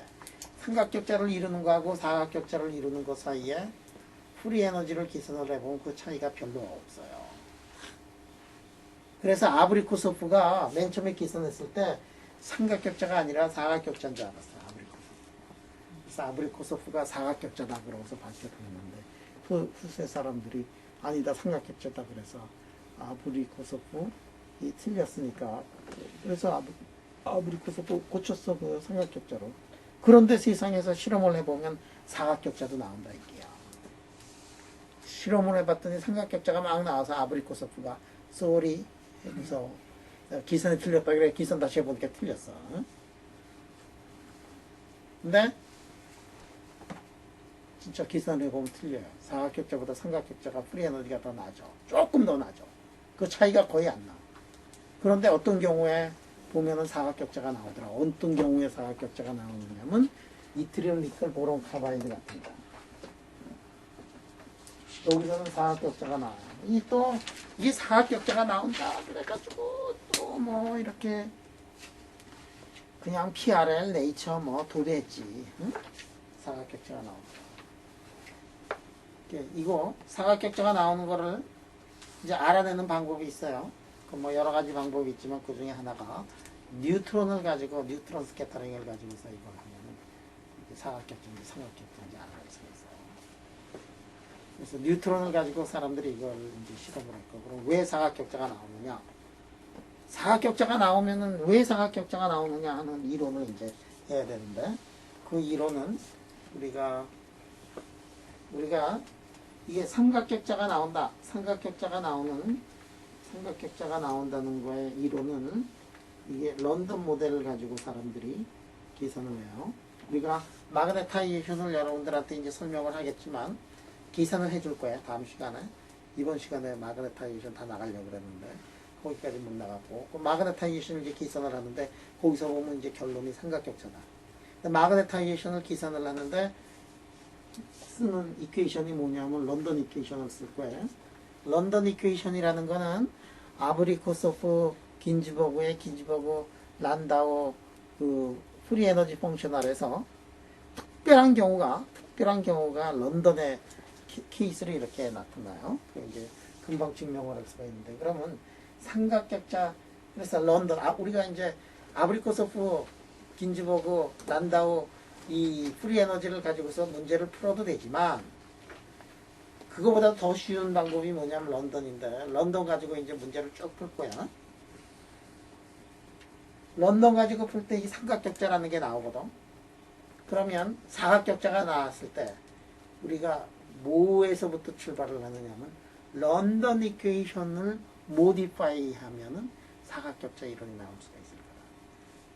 [SPEAKER 1] 삼각격자를 이루는 거하고 사각격자를 이루는 것 사이에 프리 에너지를 계산을 해보면 그 차이가 별로 없어요. 그래서 아브리코소프가 맨 처음에 계산했을 때 삼각격자가 아니라 사각격자인 줄 알았어요. 그래서 아브리코소프가 사각격자다 그러고서 밝혀드렸는데 후세 사람들이 아니다 삼각격자다 그래서 아브리코소프이 틀렸으니까 그래서 아브리코소프 고쳤어 그 삼각격자로. 그런데 세상에서 실험을 해보면 사각격자도 나온다 이게야. 실험을 해봤더니 삼각격자가 막 나와서 아브리코소프가 쏘리 그래서 기선이 틀렸다 그래. 기선 다시 해보니까 틀렸어. 근데 진짜 기선을 해보면 틀려요. 사각격자보다 삼각격자가 프리 에너지가 더 나죠. 조금 더 나죠. 그 차이가 거의 안 나. 그런데 어떤 경우에 보면은 사각격자가 나오더라. 어떤 경우에 사각격자가 나오느냐면 이트리움, 니켈, 보론, 카바이드 같은 거. 여기서는 사각격자가 나와요. 이게 사각격자가 나온다. 그래가지고 또 뭐 이렇게 그냥 PRL, 네이처 뭐 도대했지. 응? 사각격자가 나온다. 이거 사각격자가 나오는 거를 이제 알아내는 방법이 있어요. 그 뭐 여러 가지 방법이 있지만 그 중에 하나가 뉴트론을 가지고 뉴트론 스캐터링을 가지고서 이걸 하면은 사각격자인지 삼각격자인지 알아낼 수가 있어요. 그래서 뉴트론을 가지고 사람들이 이걸 이제 실험을 했고, 그럼 왜 사각격자가 나오느냐? 사각격자가 나오면은 왜 사각격자가 나오느냐 하는 이론을 이제 해야 되는데, 그 이론은 우리가 이게 삼각격자가 나온다. 삼각격자가 나온다는 거의 이론은 이게 런던 모델을 가지고 사람들이 계산을 해요. 우리가 마그네타이제이션을 여러분들한테 이제 설명을 하겠지만 계산을 해줄 거예요. 다음 시간에. 이번 시간에 마그네타이제이션 다 나가려고 그랬는데 거기까지 못 나갔고, 그 마그네타이제이션을 이제 계산을 하는데 거기서 보면 이제 결론이 삼각격자다. 마그네타이제이션을 계산을 하는데 쓰는 이퀘이션이 뭐냐면 런던 이퀘이션을 쓸 거예요. 런던 이퀘이션이라는 거는 아브리코소프, 긴즈버그, 란다우 그 프리 에너지 펑셔널에서 특별한 경우가 런던의 케이스로 이렇게 나타나요. 이제 금방 증명을 할 수가 있는데, 그러면 삼각격자, 그래서 런던, 우리가 이제 아브리코소프, 긴즈버그, 란다우 이 프리 에너지를 가지고서 문제를 풀어도 되지만 그거보다 더 쉬운 방법이 뭐냐면 런던인데 런던 가지고 이제 문제를 쭉 풀 거야. 런던 가지고 풀 때 이 삼각격자라는 게 나오거든. 그러면 사각격자가 나왔을 때 우리가 뭐에서부터 출발을 하느냐면 런던 이퀘이션을 모디파이 하면은 사각격자 이론이 나올 수가 있을 거다.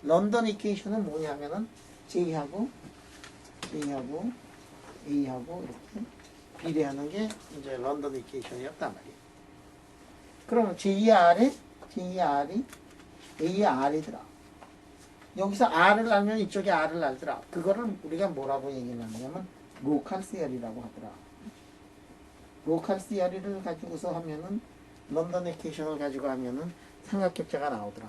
[SPEAKER 1] 런던 이퀘이션은 뭐냐면은 J하고 A하고 이렇게 비례하는 게 이제 런던 이퀘이션이었단 말이에요. 그러면 JR이 A의 R이더라. 여기서 R을 알면 이쪽에 R을 알더라. 그거를 우리가 뭐라고 얘기를 하냐면 로컬 시어리라고 하더라. 로컬 시어리를 가지고서 하면은 런던 이퀘이션을 가지고 하면은 삼각격자가 나오더라.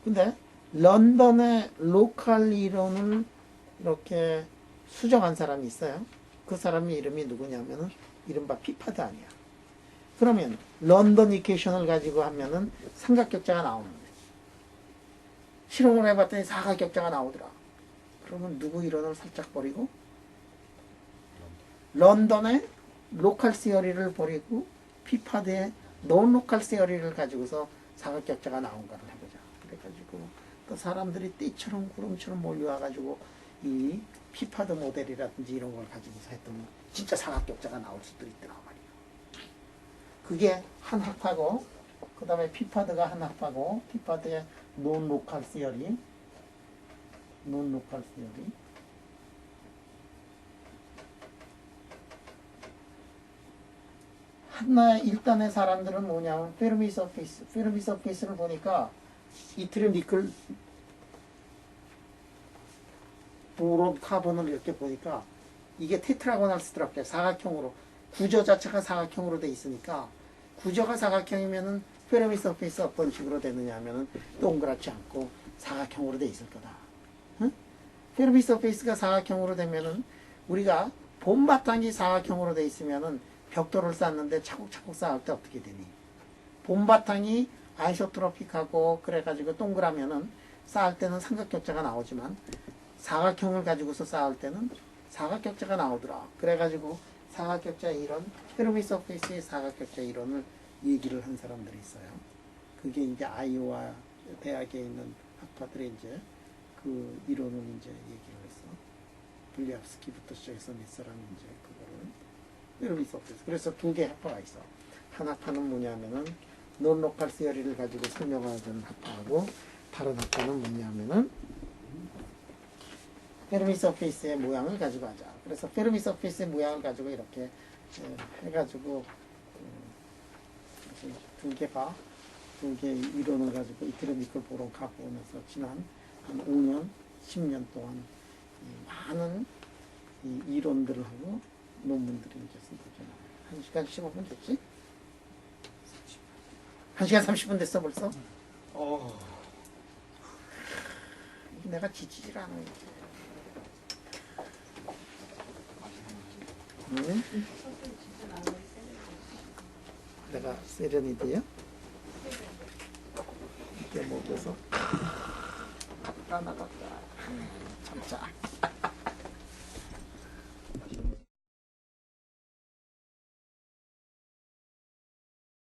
[SPEAKER 1] 근데 런던의 로컬 이론을 이렇게 수정한 사람이 있어요. 그 사람의 이름이 누구냐면은 이른바 피파드 아니야. 그러면 런던 이퀘이션을 가지고 하면은 삼각격자가 나오는데 실험을 해봤더니 사각격자가 나오더라. 그러면 누구 이론을 살짝 버리고 런던의 로컬 시어리를 버리고 피파드의 논 로컬 시어리를 가지고서 사각격자가 나온 거를 해보자. 그래가지고 또 사람들이 띠처럼 구름처럼 몰려와가지고 이 피파드 모델이라든지 이런 걸 가지고서 했더니 진짜 사각격자가 나올 수도 있더라 말이야. 그게 한 학파고 그 다음에 피파드가 한 학파고 피파드의 논 로컬 시어리 하나의 일단의 사람들은 뭐냐면 페르미 서페이스를 보니까 이트륨 니켈 보론 카본을 이렇게 보니까 이게 테트라고널 스트럭처 사각형으로 구조 자체가 사각형으로 돼 있으니까 구조가 사각형이면은 페르미 서페이스 어떤 식으로 되느냐 하면은 동그랗지 않고 사각형으로 돼 있을 거다. 응? 페르미 서페이스가 사각형으로 되면은 우리가 봄바탕이 사각형으로 돼 있으면은 벽돌을 쌓는데 차곡차곡 쌓을 때 어떻게 되니? 봄바탕이 아이소트로픽하고 그래가지고 동그라면은 쌓을 때는 삼각격자가 나오지만 사각형을 가지고서 쌓을 때는 사각격자가 나오더라. 그래가지고 사각격자 이론, 페르미 서페이스의 사각격자 이론을 얘기를 한 사람들이 있어요. 그게 이제 아이오와 대학에 있는 학파들이 이제 그 이론을 이제 얘기를 했어. 블리압스키부터 시작해서 몇 사람이 이제 그거를 페르미 서페이스. 그래서 두 개 학파가 있어. 한 학파는 뭐냐면은 논 로컬 시어리를 가지고 설명하는 학파하고 다른 학파는 뭐냐면은 페르미 서페이스의 모양을 가지고 하자. 그래서 페르미 서페이스의 모양을 가지고 이렇게 해가지고 두 개 이론을 가지고 이트륨 니켈 보론 카본에서 지난 한 5년, 10년 동안 많은 이론들을 하고 논문들이 이제 쓴 거죠. 1시간 15분 됐지? 1시간 30분 됐어 벌써? 내가 지치질 않아 이제. 응? 내가 세레니디야? 이게 먹어서 갔다 나갔다 참자.